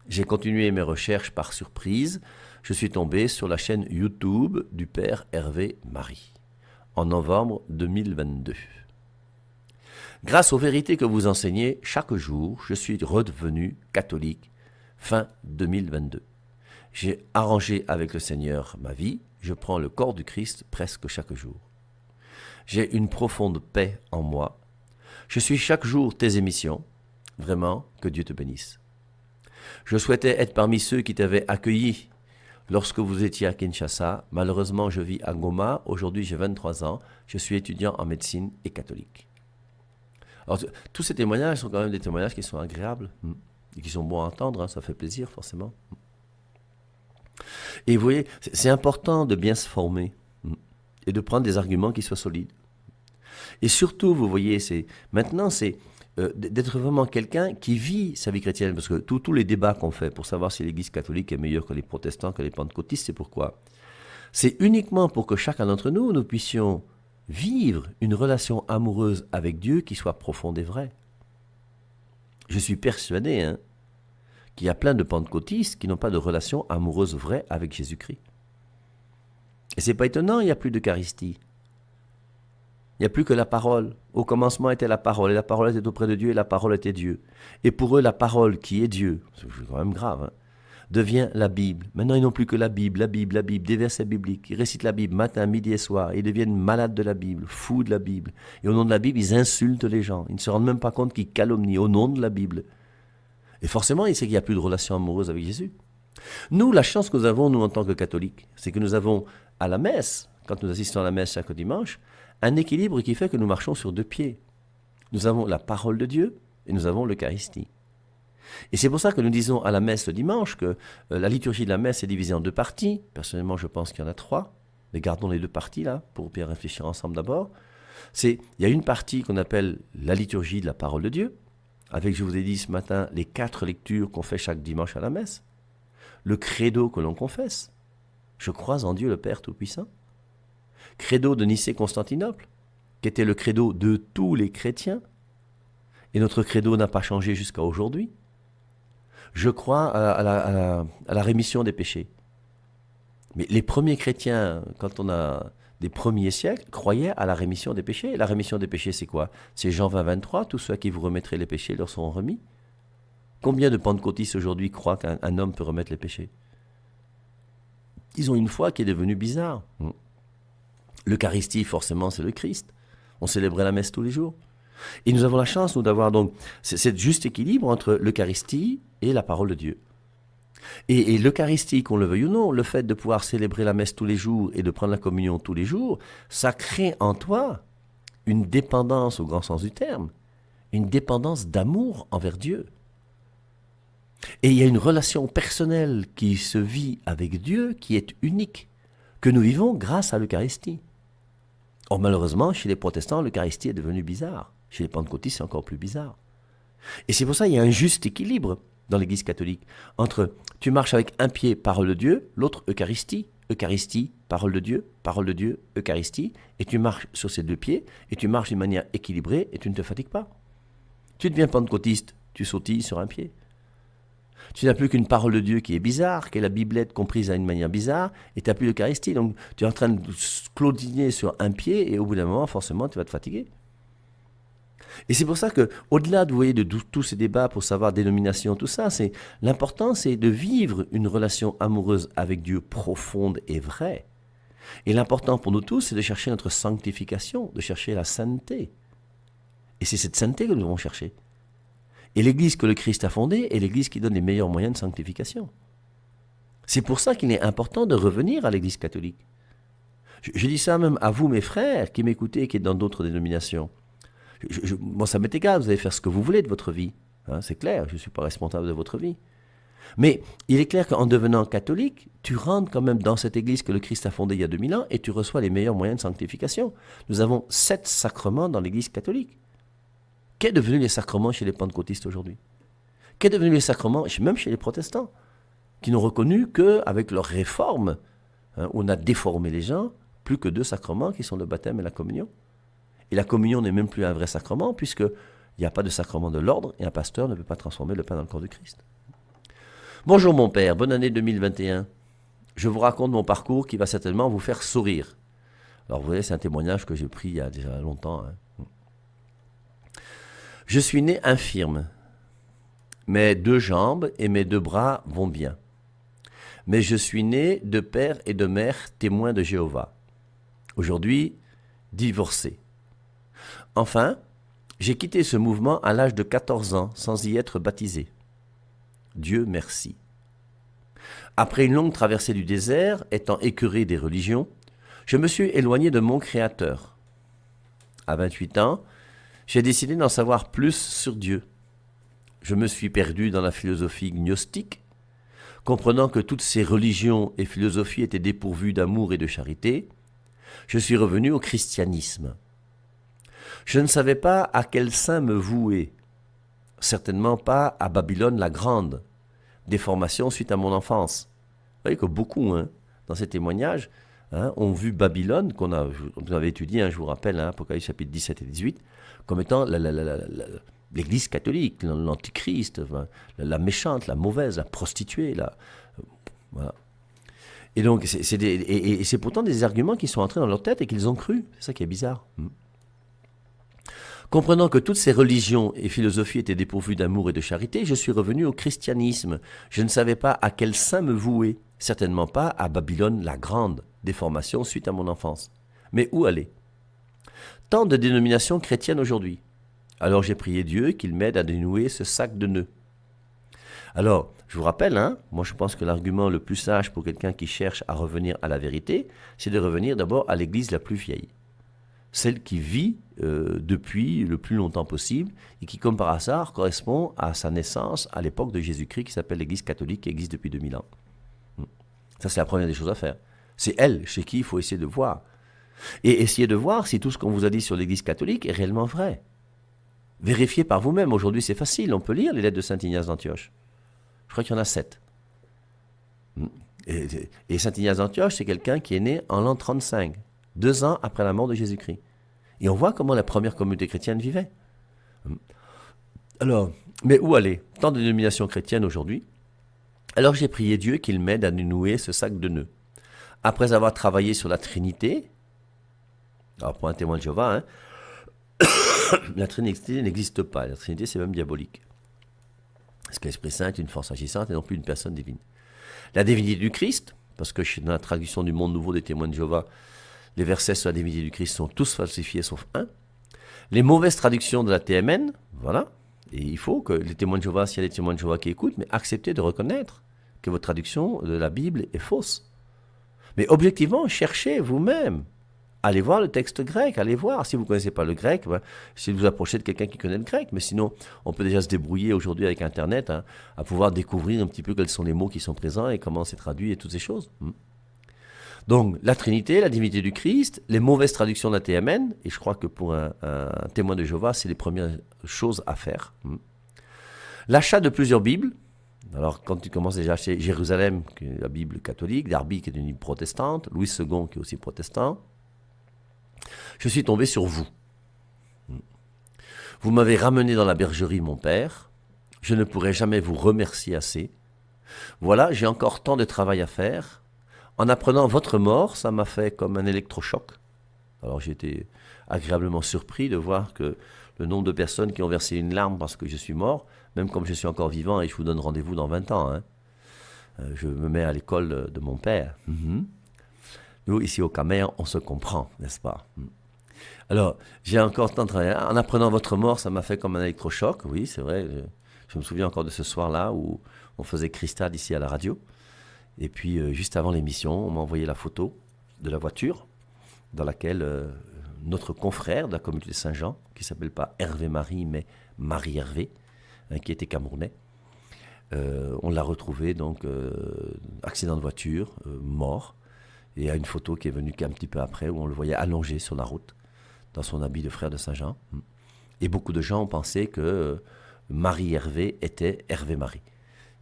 J'ai continué mes recherches par surprise. Je suis tombé sur la chaîne YouTube du Père Hervé Marie, en novembre 2022. Grâce aux vérités que vous enseignez chaque jour, je suis redevenu catholique fin 2022. J'ai arrangé avec le Seigneur ma vie, je prends le corps du Christ presque chaque jour. J'ai une profonde paix en moi. Je suis chaque jour tes émissions. Vraiment, que Dieu te bénisse. Je souhaitais être parmi ceux qui t'avaient accueilli lorsque vous étiez à Kinshasa. Malheureusement, je vis à Goma. Aujourd'hui, j'ai 23 ans. Je suis étudiant en médecine et catholique. Alors, tous ces témoignages sont quand même des témoignages qui sont agréables et qui sont bons à entendre. Hein, ça fait plaisir, forcément. Et vous voyez, c'est important de bien se former et de prendre des arguments qui soient solides. Et surtout, vous voyez, maintenant, c'est d'être vraiment quelqu'un qui vit sa vie chrétienne. Parce que tous les débats qu'on fait pour savoir si l'Église catholique est meilleure que les protestants, que les pentecôtistes, c'est pourquoi? C'est uniquement pour que chacun d'entre nous, nous puissions vivre une relation amoureuse avec Dieu qui soit profonde et vraie. Je suis persuadé qu'il y a plein de pentecôtistes qui n'ont pas de relation amoureuse vraie avec Jésus-Christ. Et c'est pas étonnant, il n'y a plus d'Eucharistie. Il n'y a plus que la parole. Au commencement était la parole, et la parole était auprès de Dieu, et la parole était Dieu. Et pour eux, la parole qui est Dieu, c'est quand même grave, devient la Bible. Maintenant, ils n'ont plus que la Bible, des versets bibliques. Ils récitent la Bible matin, midi et soir. Ils deviennent malades de la Bible, fous de la Bible. Et au nom de la Bible, ils insultent les gens. Ils ne se rendent même pas compte qu'ils calomnient au nom de la Bible. Et forcément, il sait qu'il n'y a plus de relation amoureuse avec Jésus. Nous, la chance que nous avons, nous, en tant que catholiques, c'est que nous avons à la messe, quand nous assistons à la messe chaque dimanche, un équilibre qui fait que nous marchons sur deux pieds. Nous avons la parole de Dieu et nous avons l'Eucharistie. Et c'est pour ça que nous disons à la messe le dimanche que la liturgie de la messe est divisée en deux parties. Personnellement, je pense qu'il y en a trois. Mais gardons les deux parties là, pour bien réfléchir ensemble d'abord. Il y a une partie qu'on appelle la liturgie de la parole de Dieu, avec, je vous ai dit ce matin, les 4 lectures qu'on fait chaque dimanche à la messe. Le credo que l'on confesse. Je crois en Dieu le Père Tout-Puissant. Credo de Nicée-Constantinople, qui était le credo de tous les chrétiens. Et notre credo n'a pas changé jusqu'à aujourd'hui. Je crois à la rémission des péchés. Mais les premiers chrétiens, quand on a des premiers siècles, croyaient à la rémission des péchés. Et la rémission des péchés, c'est quoi? C'est Jean 20, 23, tous ceux à qui vous remettrez les péchés leur seront remis. Combien de pentecôtistes aujourd'hui croient qu'un homme peut remettre les péchés? Ils ont une foi qui est devenue bizarre. L'Eucharistie, forcément, c'est le Christ. On célébrait la messe tous les jours. Et nous avons la chance, nous, d'avoir donc cet juste équilibre entre l'Eucharistie et la parole de Dieu. Et l'Eucharistie, qu'on le veuille ou non, le fait de pouvoir célébrer la messe tous les jours et de prendre la communion tous les jours, ça crée en toi une dépendance au grand sens du terme, une dépendance d'amour envers Dieu. Et il y a une relation personnelle qui se vit avec Dieu qui est unique, que nous vivons grâce à l'Eucharistie. Or, malheureusement, chez les protestants, l'Eucharistie est devenue bizarre. Chez les pentecôtistes, c'est encore plus bizarre. Et c'est pour ça qu'il y a un juste équilibre dans l'Église catholique entre tu marches avec un pied, parole de Dieu, l'autre Eucharistie, Eucharistie, parole de Dieu, Eucharistie, et tu marches sur ces deux pieds, et tu marches d'une manière équilibrée, et tu ne te fatigues pas. Tu deviens pentecôtiste, tu sautilles sur un pied. Tu n'as plus qu'une parole de Dieu qui est bizarre, qui est la biblette comprise à une manière bizarre, et tu n'as plus l'Eucharistie. Donc tu es en train de clodiner sur un pied, et au bout d'un moment, forcément, tu vas te fatiguer. Et c'est pour ça que, au-delà de, vous voyez, de tous ces débats pour savoir dénomination, tout ça, l'important, c'est de vivre une relation amoureuse avec Dieu profonde et vraie. Et l'important pour nous tous, c'est de chercher notre sanctification, de chercher la sainteté. Et c'est cette sainteté que nous devons chercher. Et l'Église que le Christ a fondée est l'Église qui donne les meilleurs moyens de sanctification. C'est pour ça qu'il est important de revenir à l'Église catholique. Je dis ça même à vous, mes frères, qui m'écoutez et qui êtes dans d'autres dénominations. Moi, ça m'est égal, vous allez faire ce que vous voulez de votre vie. C'est clair, je ne suis pas responsable de votre vie. Mais il est clair qu'en devenant catholique, tu rentres quand même dans cette Église que le Christ a fondée il y a 2000 ans et tu reçois les meilleurs moyens de sanctification. Nous avons 7 sacrements dans l'Église catholique. Qu'est devenu les sacrements chez les pentecôtistes aujourd'hui? Qu'est devenu les sacrements, même chez les protestants, qui n'ont reconnu qu'avec leur réforme, où on a déformé les gens, plus que 2 sacrements qui sont le baptême et la communion. Et la communion n'est même plus un vrai sacrement puisqu'il n'y a pas de sacrement de l'ordre et un pasteur ne peut pas transformer le pain dans le corps de Christ. Bonjour mon père, bonne année 2021. Je vous raconte mon parcours qui va certainement vous faire sourire. Alors vous voyez, c'est un témoignage que j'ai pris il y a déjà longtemps. Je suis né infirme. Mes 2 jambes et mes 2 bras vont bien. Mais je suis né de père et de mère témoins de Jéhovah. Aujourd'hui, divorcé. Enfin, j'ai quitté ce mouvement à l'âge de 14 ans sans y être baptisé. Dieu merci. Après une longue traversée du désert, étant écœuré des religions, je me suis éloigné de mon Créateur. À 28 ans, j'ai décidé d'en savoir plus sur Dieu. Je me suis perdu dans la philosophie gnostique, comprenant que toutes ces religions et philosophies étaient dépourvues d'amour et de charité. Je suis revenu au christianisme. Je ne savais pas à quel saint me vouer, certainement pas à Babylone la Grande, déformation suite à mon enfance. Vous voyez que beaucoup, dans ces témoignages, ont vu Babylone, qu'on avait étudié, je vous rappelle, Apocalypse chapitre 17 et 18, comme étant l'Église catholique, l'Antichrist, la méchante, la mauvaise, la prostituée. Voilà. Et donc, c'est pourtant des arguments qui sont entrés dans leur tête et qu'ils ont cru. C'est ça qui est bizarre. Comprenant que toutes ces religions et philosophies étaient dépourvues d'amour et de charité, je suis revenu au christianisme. Je ne savais pas à quel saint me vouer, certainement pas à Babylone la Grande, déformation suite à mon enfance. Mais où aller? Tant de dénominations chrétiennes aujourd'hui. Alors j'ai prié Dieu qu'il m'aide à dénouer ce sac de nœuds. Alors, je vous rappelle, moi je pense que l'argument le plus sage pour quelqu'un qui cherche à revenir à la vérité, c'est de revenir d'abord à l'église la plus vieille. Celle qui vit depuis le plus longtemps possible et qui, comme par hasard, correspond à sa naissance à l'époque de Jésus-Christ qui s'appelle l'église catholique qui existe depuis 2000 ans. Ça, c'est la première des choses à faire. C'est elle chez qui il faut essayer de voir. Et essayer de voir si tout ce qu'on vous a dit sur l'église catholique est réellement vrai. Vérifiez par vous-même. Aujourd'hui, c'est facile. On peut lire les lettres de saint Ignace d'Antioche. Je crois qu'il y en a 7. Et saint Ignace d'Antioche, c'est quelqu'un qui est né en l'an 35, 2 ans après la mort de Jésus-Christ. Et on voit comment la première communauté chrétienne vivait. Alors, mais où aller? Tant de dénominations chrétiennes aujourd'hui. Alors j'ai prié Dieu qu'il m'aide à dénouer ce sac de nœuds. Après avoir travaillé sur la Trinité, alors pour un témoin de Jéhovah, la Trinité n'existe pas. La Trinité, c'est même diabolique. Parce que l'Esprit Saint est une force agissante et non plus une personne divine. La divinité du Christ, parce que dans la traduction du Monde Nouveau des témoins de Jéhovah, les versets sur la divinité du Christ sont tous falsifiés sauf un. Les mauvaises traductions de la TMN, voilà. Et il faut que les témoins de Jéhovah, s'il y a des témoins de Jéhovah qui écoutent, mais acceptez de reconnaître que votre traduction de la Bible est fausse. Mais objectivement, cherchez vous-même. Allez voir le texte grec, allez voir. Si vous ne connaissez pas le grec, si vous approchez de quelqu'un qui connaît le grec. Mais sinon, on peut déjà se débrouiller aujourd'hui avec Internet à pouvoir découvrir un petit peu quels sont les mots qui sont présents et comment c'est traduit et toutes ces choses. Donc, la Trinité, la divinité du Christ, les mauvaises traductions de la TMN, et je crois que pour un témoin de Jéhovah, c'est les premières choses à faire. L'achat de plusieurs Bibles. Alors, quand tu commences déjà à acheter Jérusalem, qui est la Bible catholique, Darby, qui est une Bible protestante, Louis II, qui est aussi protestant, je suis tombé sur vous. Vous m'avez ramené dans la bergerie, mon père. Je ne pourrai jamais vous remercier assez. Voilà, j'ai encore tant de travail à faire. En apprenant votre mort, ça m'a fait comme un électrochoc. Alors j'ai été agréablement surpris de voir que le nombre de personnes qui ont versé une larme parce que je suis mort, même comme je suis encore vivant et je vous donne rendez-vous dans 20 ans, je me mets à l'école de mon père. Nous, ici au Camer, on se comprend, n'est-ce pas? Alors, j'ai encore tant de travail. En apprenant votre mort, ça m'a fait comme un électrochoc, oui, c'est vrai. Je me souviens encore de ce soir-là où on faisait Christade ici à la radio. Et puis, juste avant l'émission, on m'a envoyé la photo de la voiture dans laquelle notre confrère de la communauté Saint-Jean, qui ne s'appelle pas Hervé Marie, mais Marie Hervé, qui était camerounais, on l'a retrouvé, donc, accident de voiture, mort. Et il y a une photo qui est venue qu'un petit peu après, où on le voyait allongé sur la route, dans son habit de frère de Saint-Jean. Et beaucoup de gens ont pensé que Marie Hervé était Hervé Marie.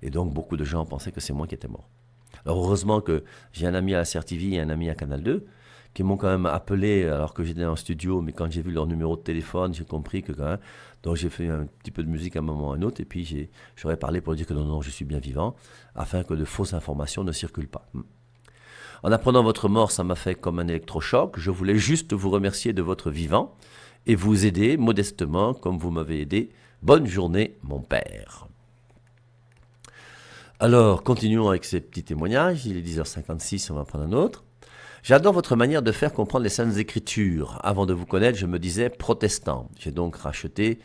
Et donc, beaucoup de gens pensaient que c'est moi qui étais mort. Alors, heureusement que j'ai un ami à la CRTV et un ami à Canal 2 qui m'ont quand même appelé alors que j'étais en studio, mais quand j'ai vu leur numéro de téléphone, j'ai compris que quand même... Donc j'ai fait un petit peu de musique à un moment ou à un autre, et puis j'aurais parlé pour dire que non, je suis bien vivant, afin que de fausses informations ne circulent pas. En apprenant votre mort, ça m'a fait comme un électrochoc. Je voulais juste vous remercier de votre vivant et vous aider modestement comme vous m'avez aidé. Bonne journée, mon père. Alors, continuons avec ces petits témoignages. Il est 10h56, on va prendre un autre. J'adore votre manière de faire comprendre les Saintes Écritures. Avant de vous connaître, je me disais protestant. J'ai donc racheté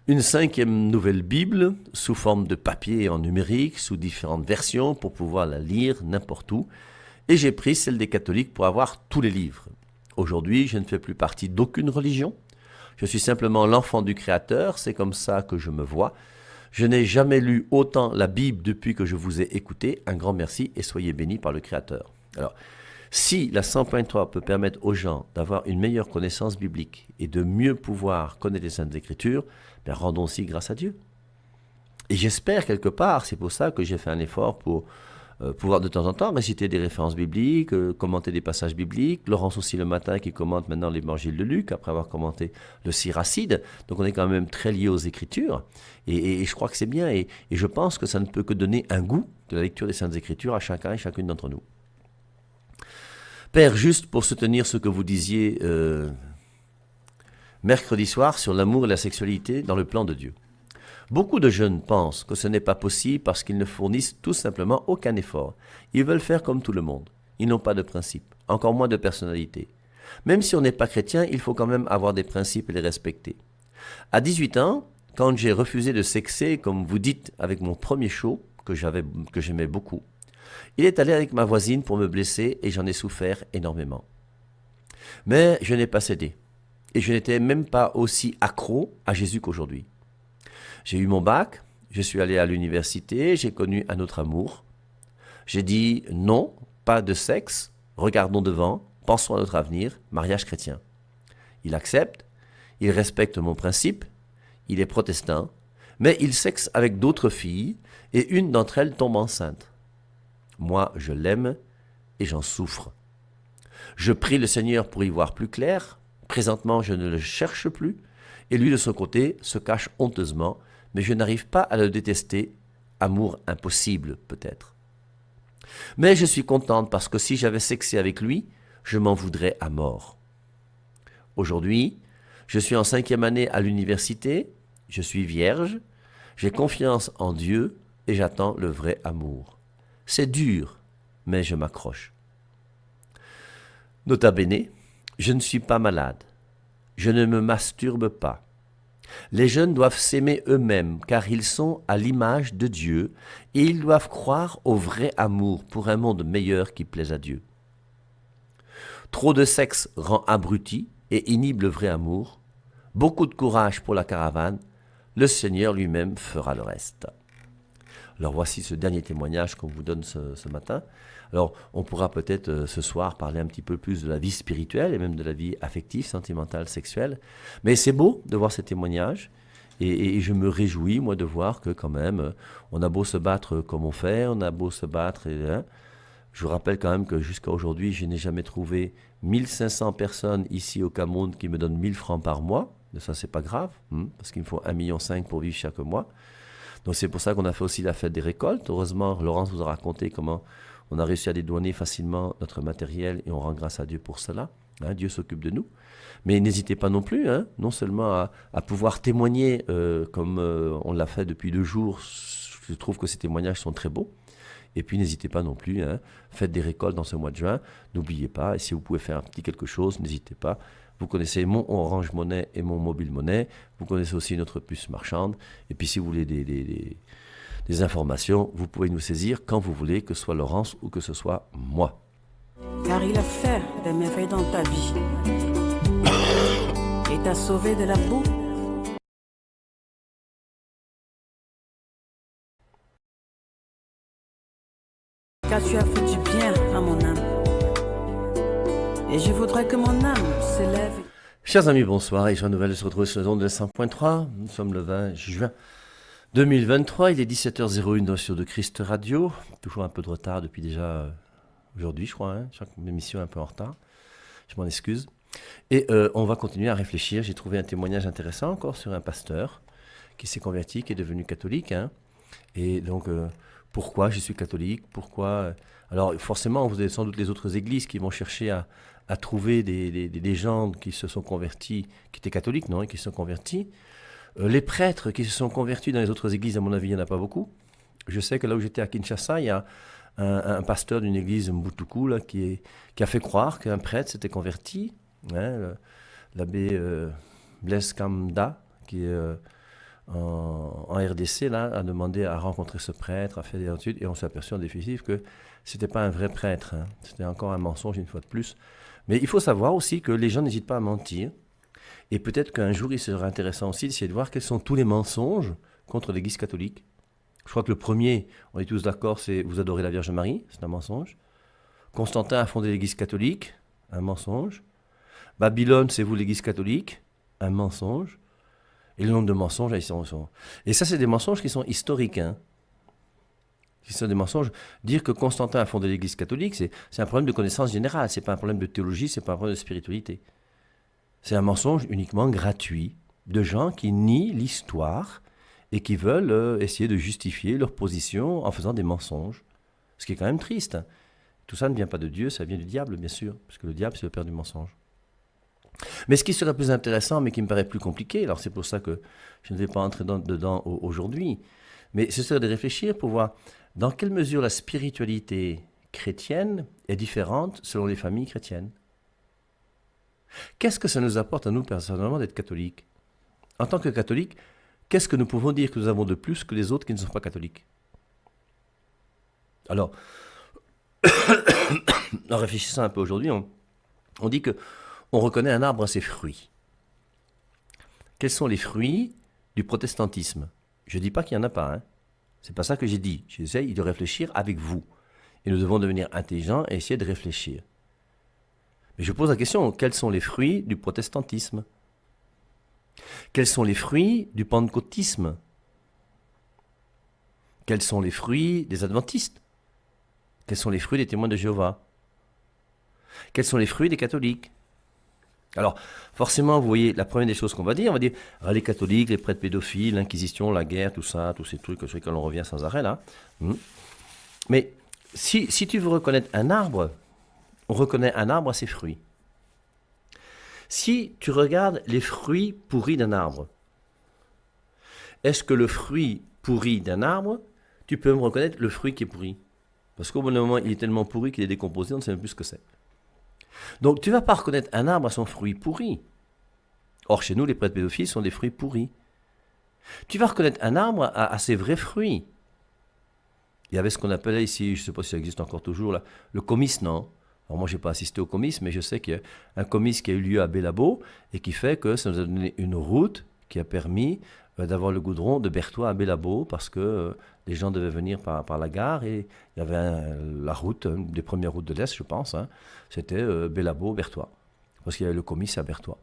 une 5e nouvelle Bible sous forme de papier et en numérique, sous différentes versions pour pouvoir la lire n'importe où. Et j'ai pris celle des catholiques pour avoir tous les livres. Aujourd'hui, je ne fais plus partie d'aucune religion. Je suis simplement l'enfant du Créateur, c'est comme ça que je me vois. Je n'ai jamais lu autant la Bible depuis que je vous ai écouté. Un grand merci et soyez bénis par le Créateur. Alors, si la 100.3 peut permettre aux gens d'avoir une meilleure connaissance biblique et de mieux pouvoir connaître les Saintes Écritures, ben rendons aussi grâce à Dieu. Et j'espère quelque part, c'est pour ça que j'ai fait un effort pour pouvoir de temps en temps réciter des références bibliques, commenter des passages bibliques. Laurence aussi le matin qui commente maintenant l'évangile de Luc après avoir commenté le Siracide. Donc on est quand même très lié aux Écritures et je crois que c'est bien et je pense que ça ne peut que donner un goût de la lecture des Saintes Écritures à chacun et chacune d'entre nous. Père, juste pour soutenir ce que vous disiez mercredi soir sur l'amour et la sexualité dans le plan de Dieu. Beaucoup de jeunes pensent que ce n'est pas possible parce qu'ils ne fournissent tout simplement aucun effort. Ils veulent faire comme tout le monde. Ils n'ont pas de principes, encore moins de personnalité. Même si on n'est pas chrétien, il faut quand même avoir des principes et les respecter. À 18 ans, quand j'ai refusé de sexer, comme vous dites, avec mon premier show, que j'aimais beaucoup, il est allé avec ma voisine pour me blesser et j'en ai souffert énormément. Mais je n'ai pas cédé. Et je n'étais même pas aussi accro à Jésus qu'aujourd'hui. J'ai eu mon bac, je suis allé à l'université, j'ai connu un autre amour. J'ai dit non, pas de sexe, regardons devant, pensons à notre avenir, mariage chrétien. Il accepte, il respecte mon principe, il est protestant, mais il sexe avec d'autres filles et une d'entre elles tombe enceinte. Moi, je l'aime et j'en souffre. Je prie le Seigneur pour y voir plus clair. Présentement, je ne le cherche plus et lui, de son côté, se cache honteusement. Mais je n'arrive pas à le détester, amour impossible peut-être. Mais je suis contente parce que si j'avais sexé avec lui, je m'en voudrais à mort. Aujourd'hui, je suis en 5e année à l'université, je suis vierge, j'ai confiance en Dieu et j'attends le vrai amour. C'est dur, mais je m'accroche. Nota bene, je ne suis pas malade, je ne me masturbe pas. Les jeunes doivent s'aimer eux-mêmes car ils sont à l'image de Dieu et ils doivent croire au vrai amour pour un monde meilleur qui plaise à Dieu. Trop de sexe rend abruti et inhibe le vrai amour. Beaucoup de courage pour la caravane. Le Seigneur lui-même fera le reste. Alors voici ce dernier témoignage qu'on vous donne ce matin. Alors on pourra peut-être ce soir parler un petit peu plus de la vie spirituelle et même de la vie affective, sentimentale, sexuelle. Mais c'est beau de voir ces témoignages et je me réjouis moi de voir que quand même on a beau se battre comme on fait, on a beau se battre. Je vous rappelle quand même que jusqu'à aujourd'hui je n'ai jamais trouvé 1500 personnes ici au Cameroun qui me donnent 1000 francs par mois. Mais ça c'est pas grave parce qu'il me faut 1,5 million pour vivre chaque mois. Donc c'est pour ça qu'on a fait aussi la fête des récoltes. Heureusement, Laurence vous a raconté comment on a réussi à dédouaner facilement notre matériel et on rend grâce à Dieu pour cela. Dieu s'occupe de nous. Mais n'hésitez pas non plus, non seulement à pouvoir témoigner comme on l'a fait depuis 2 jours. Je trouve que ces témoignages sont très beaux. Et puis n'hésitez pas non plus, faites des récoltes dans ce mois de juin. N'oubliez pas, et si vous pouvez faire un petit quelque chose, n'hésitez pas. Vous connaissez mon Orange Money et mon Mobile Money. Vous connaissez aussi notre puce marchande. Et puis si vous voulez des informations, vous pouvez nous saisir quand vous voulez, que ce soit Laurence ou que ce soit moi. Car il a fait des merveilles dans ta vie et t'a sauvé de la boue. Car tu as fait du bien à mon âme. Et je voudrais que mon âme s'élève. Chers amis, bonsoir. Et Joie Nouvelle se retrouve sur la zone de 100.3. Nous sommes le 20 juin 2023. Il est 17h01 dans Sur de Christ Radio. Toujours un peu de retard depuis déjà aujourd'hui, je crois. Chaque émission est un peu en retard. Je m'en excuse. Et on va continuer à réfléchir. J'ai trouvé un témoignage intéressant encore sur un pasteur qui s'est converti, qui est devenu catholique. Hein. Et donc, pourquoi je suis catholique? Pourquoi Alors, forcément, vous avez sans doute les autres églises qui vont chercher à trouver des gens qui se sont convertis, qui étaient catholiques, non, et qui se sont convertis. Les prêtres qui se sont convertis dans les autres églises, à mon avis, il n'y en a pas beaucoup. Je sais que là où j'étais à Kinshasa, il y a un pasteur d'une église Mbutuku là, qui a fait croire qu'un prêtre s'était converti. Hein, l'abbé Blaise Kamda, qui est en RDC, là, a demandé à rencontrer ce prêtre, a fait des études, et on s'est aperçu en définitive que ce n'était pas un vrai prêtre. Hein. C'était encore un mensonge une fois de plus. Mais il faut savoir aussi que les gens n'hésitent pas à mentir. Et peut-être qu'un jour, il serait intéressant aussi d'essayer de voir quels sont tous les mensonges contre l'Église catholique. Je crois que le premier, on est tous d'accord, c'est « vous adorez la Vierge Marie », c'est un mensonge. Constantin a fondé l'Église catholique, un mensonge. Babylone, c'est vous l'Église catholique, un mensonge. Et le nombre de mensonges, ils sont... Et ça, c'est des mensonges qui sont historiques. Hein. Ce sont des mensonges. Dire que Constantin a fondé l'Église catholique, c'est un problème de connaissance générale. Ce n'est pas un problème de théologie, ce n'est pas un problème de spiritualité. C'est un mensonge uniquement gratuit de gens qui nient l'histoire et qui veulent essayer de justifier leur position en faisant des mensonges. Ce qui est quand même triste. Hein. Tout ça ne vient pas de Dieu, ça vient du diable, bien sûr, parce que le diable, c'est le père du mensonge. Mais ce qui serait plus intéressant, mais qui me paraît plus compliqué, alors c'est pour ça que je ne vais pas entrer dedans aujourd'hui, mais ce serait de réfléchir pour voir dans quelle mesure la spiritualité chrétienne est différente selon les familles chrétiennes. Qu'est-ce que ça nous apporte à nous personnellement d'être catholiques? En tant que catholiques, qu'est-ce que nous pouvons dire que nous avons de plus que les autres qui ne sont pas catholiques? Alors, en réfléchissant un peu aujourd'hui, on dit que on reconnaît un arbre à ses fruits. Quels sont les fruits du protestantisme? Je ne dis pas qu'il n'y en a pas. Hein. Ce n'est pas ça que j'ai dit. J'essaye de réfléchir avec vous. Et nous devons devenir intelligents et essayer de réfléchir. Mais je pose la question, quels sont les fruits du protestantisme? Quels sont les fruits du pentecôtisme? Quels sont les fruits des adventistes? Quels sont les fruits des témoins de Jéhovah? Quels sont les fruits des catholiques? Alors, forcément, vous voyez, la première des choses qu'on va dire, les catholiques, les prêtres pédophiles, l'Inquisition, la guerre, tout ça, tous ces trucs sur lesquels on revient sans arrêt, là. Mais si tu veux reconnaître un arbre, on reconnaît un arbre à ses fruits. Si tu regardes les fruits pourris d'un arbre, est-ce que le fruit pourri d'un arbre, tu peux me reconnaître le fruit qui est pourri? Parce qu'au bout d'un moment, il est tellement pourri qu'il est décomposé, on ne sait même plus ce que c'est. Donc, tu ne vas pas reconnaître un arbre à son fruit pourri. Or, chez nous, les prêtres pédophiles sont des fruits pourris. Tu vas reconnaître un arbre à ses vrais fruits. Il y avait ce qu'on appelait ici, je ne sais pas si ça existe encore toujours, là, le comice, non? Alors moi, je n'ai pas assisté au comice, mais je sais qu'il y a un comice qui a eu lieu à Bélabo et qui fait que ça nous a donné une route qui a permis d'avoir le goudron de Berthois à Bélabo parce que les gens devaient venir par la gare et il y avait la route, une des premières routes de l'Est, je pense, hein, c'était Bélabo-Berthois parce qu'il y avait le comice à Berthois.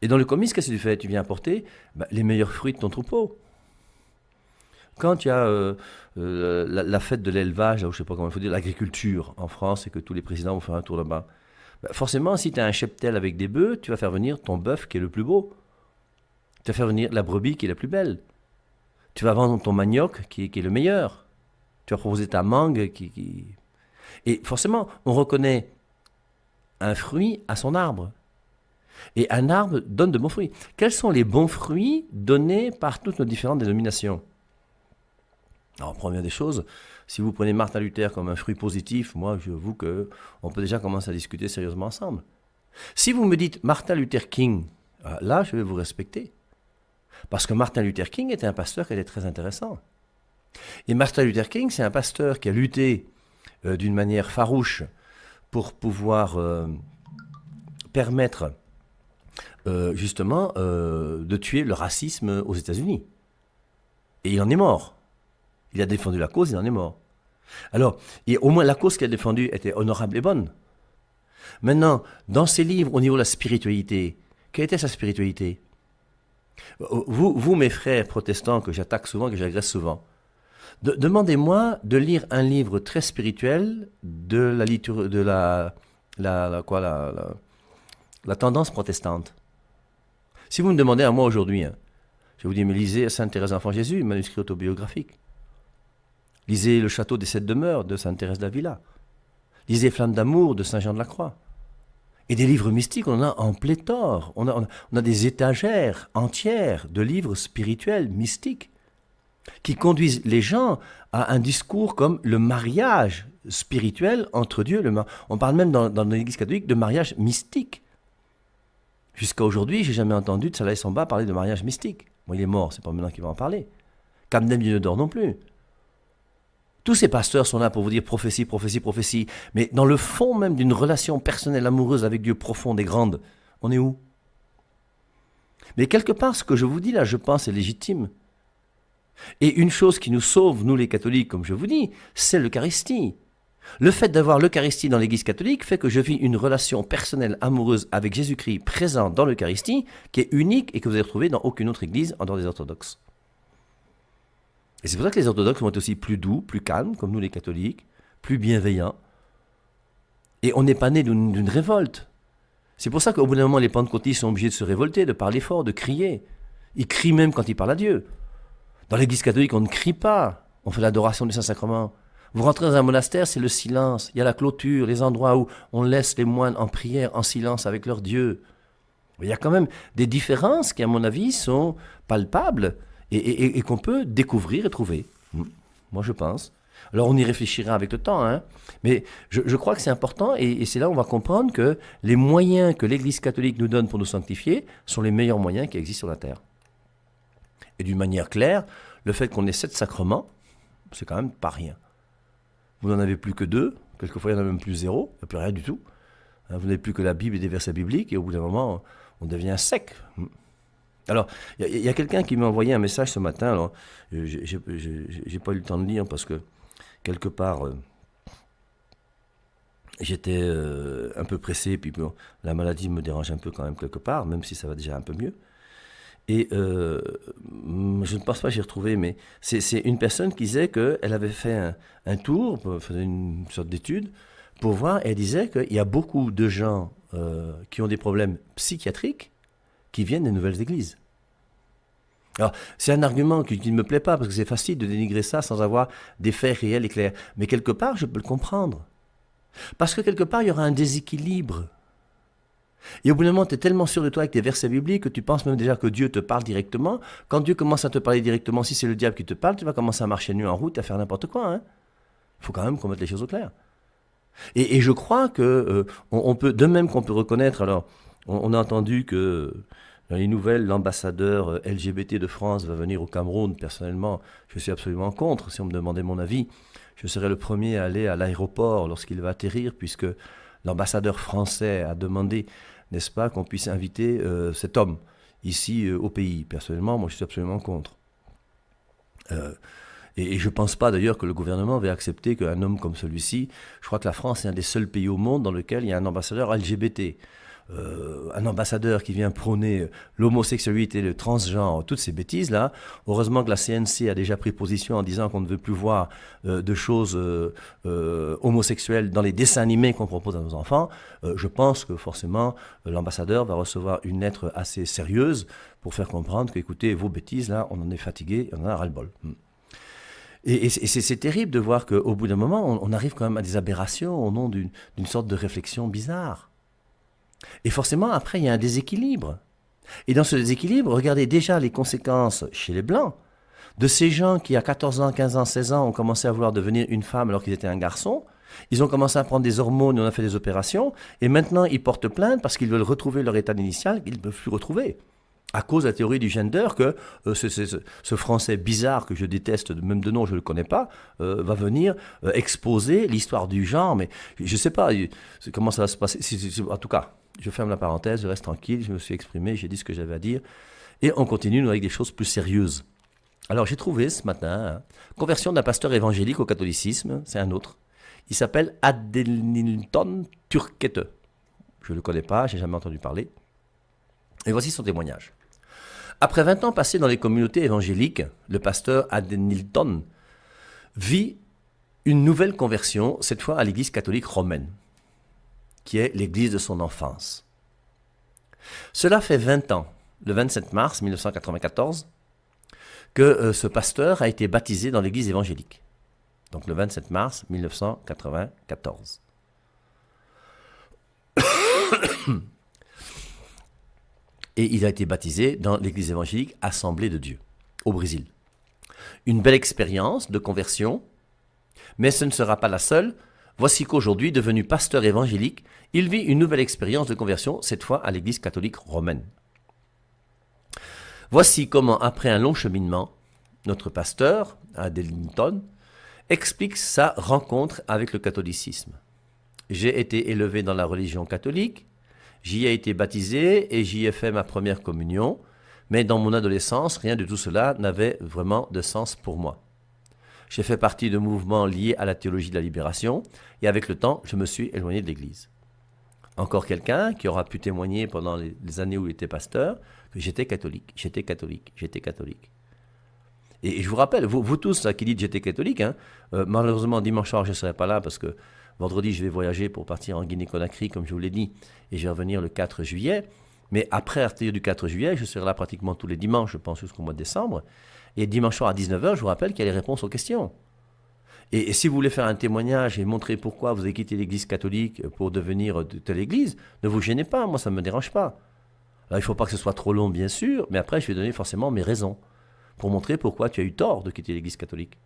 Et dans le comice, qu'est-ce que tu fais? Tu viens apporter les meilleurs fruits de ton troupeau. Quand il y a la fête de l'élevage, je ne sais pas comment il faut dire, l'agriculture en France, et que tous les présidents vont faire un tour là-bas, forcément, si tu as un cheptel avec des bœufs, tu vas faire venir ton bœuf qui est le plus beau. Tu vas faire venir la brebis qui est la plus belle. Tu vas vendre ton manioc qui est le meilleur. Tu vas proposer ta mangue qui... Et forcément, on reconnaît un fruit à son arbre. Et un arbre donne de bons fruits. Quels sont les bons fruits donnés par toutes nos différentes dénominations? Alors, première des choses, si vous prenez Martin Luther comme un fruit positif, moi, je avoue qu'on peut déjà commencer à discuter sérieusement ensemble. Si vous me dites Martin Luther King, là, je vais vous respecter. Parce que Martin Luther King était un pasteur qui était très intéressant. Et Martin Luther King, c'est un pasteur qui a lutté d'une manière farouche pour pouvoir permettre justement de tuer le racisme aux États-Unis. Et il en est mort. Il a défendu la cause, il en est mort. Alors, et au moins la cause qu'il a défendue était honorable et bonne. Maintenant, dans ses livres, au niveau de la spiritualité, quelle était sa spiritualité? Vous, mes frères protestants, que j'attaque souvent, que j'agresse souvent, demandez-moi de lire un livre très spirituel de la la tendance protestante. Si vous me demandez à moi aujourd'hui, je vais vous dire, mais lisez Sainte Thérèse d'Enfant Jésus, manuscrit autobiographique. Lisez Le Château des Sept Demeures de Sainte Thérèse d'Avila. Lisez Flamme d'amour de Saint Jean de la Croix. Et des livres mystiques, on en a en pléthore. On a des étagères entières de livres spirituels, mystiques, qui conduisent les gens à un discours comme le mariage spirituel entre Dieu. On parle même dans l'Église catholique de mariage mystique. Jusqu'à aujourd'hui, je n'ai jamais entendu de Salah Samba parler de mariage mystique. Bon, il est mort, c'est pas maintenant qu'il va en parler. Camden Bienodor non plus. Tous ces pasteurs sont là pour vous dire prophétie, prophétie, prophétie. Mais dans le fond même d'une relation personnelle, amoureuse avec Dieu profonde et grande, on est où? Mais quelque part, ce que je vous dis là, je pense, est légitime. Et une chose qui nous sauve, nous les catholiques, comme je vous dis, c'est l'Eucharistie. Le fait d'avoir l'Eucharistie dans l'Église catholique fait que je vis une relation personnelle, amoureuse avec Jésus-Christ présent dans l'Eucharistie, qui est unique et que vous allez retrouver dans aucune autre Église en dehors des orthodoxes. Et c'est pour ça que les orthodoxes vont être aussi plus doux, plus calmes, comme nous les catholiques, plus bienveillants. Et on n'est pas né d'une révolte. C'est pour ça qu'au bout d'un moment, les pentecôtistes sont obligés de se révolter, de parler fort, de crier. Ils crient même quand ils parlent à Dieu. Dans l'Église catholique, on ne crie pas. On fait l'adoration du Saint-Sacrement. Vous rentrez dans un monastère, c'est le silence. Il y a la clôture, les endroits où on laisse les moines en prière, en silence avec leur Dieu. Il y a quand même des différences qui, à mon avis, sont palpables et qu'on peut découvrir et trouver. Moi, je pense. Alors, on y réfléchira avec le temps, hein. Mais je crois que c'est important et c'est là où on va comprendre que les moyens que l'Église catholique nous donne pour nous sanctifier sont les meilleurs moyens qui existent sur la terre. Et d'une manière claire, le fait qu'on ait 7 sacrements, c'est quand même pas rien. Vous n'en avez plus que 2, quelquefois il y en a même plus 0, il n'y a plus rien du tout. Vous n'avez plus que la Bible et des versets bibliques, et au bout d'un moment, on devient sec. Alors, il y a quelqu'un qui m'a envoyé un message ce matin, alors j'ai pas eu le temps de lire parce que, quelque part, j'étais un peu pressé, puis bon, la maladie me dérange un peu quand même quelque part, même si ça va déjà un peu mieux. Et je ne pense pas que j'ai retrouvé, mais c'est une personne qui disait qu'elle avait fait un tour, faisait une sorte d'étude, pour voir, et elle disait qu'il y a beaucoup de gens qui ont des problèmes psychiatriques qui viennent des nouvelles églises. Alors, c'est un argument qui ne me plaît pas, parce que c'est facile de dénigrer ça sans avoir des faits réels et clairs. Mais quelque part, je peux le comprendre. Parce que quelque part, il y aura un déséquilibre. Et au bout d'un moment, tu es tellement sûr de toi avec tes versets bibliques que tu penses même déjà que Dieu te parle directement. Quand Dieu commence à te parler directement, si c'est le diable qui te parle, tu vas commencer à marcher nu en route, à faire n'importe quoi. Hein. Il faut quand même qu'on mette les choses au clair. Et je crois que on peut, de même qu'on peut reconnaître, alors on a entendu que dans les nouvelles, l'ambassadeur LGBT de France va venir au Cameroun. Personnellement, je suis absolument contre. Si on me demandait mon avis, je serais le premier à aller à l'aéroport lorsqu'il va atterrir, puisque l'ambassadeur français a demandé, n'est-ce pas, qu'on puisse inviter cet homme ici au pays. Personnellement, moi je suis absolument contre. Et je ne pense pas d'ailleurs que le gouvernement va accepter qu'un homme comme celui-ci, je crois que la France est un des seuls pays au monde dans lequel il y a un ambassadeur LGBT. Un ambassadeur qui vient prôner l'homosexualité, le transgenre, toutes ces bêtises-là. Heureusement que la CNC a déjà pris position en disant qu'on ne veut plus voir de choses homosexuelles dans les dessins animés qu'on propose à nos enfants. Je pense que forcément l'ambassadeur va recevoir une lettre assez sérieuse pour faire comprendre que, écoutez, vos bêtises, là, on en est fatigué, on en a ras-le-bol. Et c'est terrible de voir qu'au bout d'un moment, on arrive quand même à des aberrations au nom d'une sorte de réflexion bizarre. Et forcément, après, il y a un déséquilibre. Et dans ce déséquilibre, regardez déjà les conséquences chez les Blancs de ces gens qui, à 14 ans, 15 ans, 16 ans, ont commencé à vouloir devenir une femme alors qu'ils étaient un garçon. Ils ont commencé à prendre des hormones, on a fait des opérations, et maintenant, ils portent plainte parce qu'ils veulent retrouver leur état initial qu'ils ne peuvent plus retrouver. À cause de la théorie du gender, que ce français bizarre que je déteste, même de nom je ne le connais pas, va venir exposer l'histoire du genre. Mais je ne sais pas comment ça va se passer. En tout cas, je ferme la parenthèse, je reste tranquille, je me suis exprimé, j'ai dit ce que j'avais à dire. Et on continue nous, avec des choses plus sérieuses. Alors j'ai trouvé ce matin, conversion d'un pasteur évangélique au catholicisme, c'est un autre. Il s'appelle Adelnilton Turkete. Je ne le connais pas, je n'ai jamais entendu parler. Et voici son témoignage. Après 20 ans passés dans les communautés évangéliques, le pasteur Adelnilton vit une nouvelle conversion, cette fois à l'église catholique romaine, qui est l'église de son enfance. Cela fait 20 ans, le 27 mars 1994, que ce pasteur a été baptisé dans l'église évangélique. Donc le 27 mars 1994. Et il a été baptisé dans l'église évangélique Assemblée de Dieu, au Brésil. Une belle expérience de conversion, mais ce ne sera pas la seule. Voici qu'aujourd'hui, devenu pasteur évangélique, il vit une nouvelle expérience de conversion, cette fois à l'église catholique romaine. Voici comment, après un long cheminement, notre pasteur, à Dellington, explique sa rencontre avec le catholicisme. J'ai été élevé dans la religion catholique, j'y ai été baptisé et j'y ai fait ma première communion, mais dans mon adolescence, rien de tout cela n'avait vraiment de sens pour moi. J'ai fait partie de mouvements liés à la théologie de la libération et avec le temps, je me suis éloigné de l'Église. Encore quelqu'un qui aura pu témoigner pendant les années où il était pasteur que j'étais catholique. Et je vous rappelle, vous tous là, qui dites j'étais catholique, malheureusement dimanche soir je ne serai pas là parce que vendredi je vais voyager pour partir en Guinée-Conakry comme je vous l'ai dit et je vais revenir le 4 juillet. Mais après, à partir du 4 juillet, je serai là pratiquement tous les dimanches, je pense jusqu'au mois de décembre. Et dimanche soir à 19h, je vous rappelle qu'il y a les réponses aux questions. Et si vous voulez faire un témoignage et montrer pourquoi vous avez quitté l'église catholique pour devenir de telle église, ne vous gênez pas, moi ça ne me dérange pas. Alors il ne faut pas que ce soit trop long bien sûr, mais après je vais donner forcément mes raisons pour montrer pourquoi tu as eu tort de quitter l'église catholique.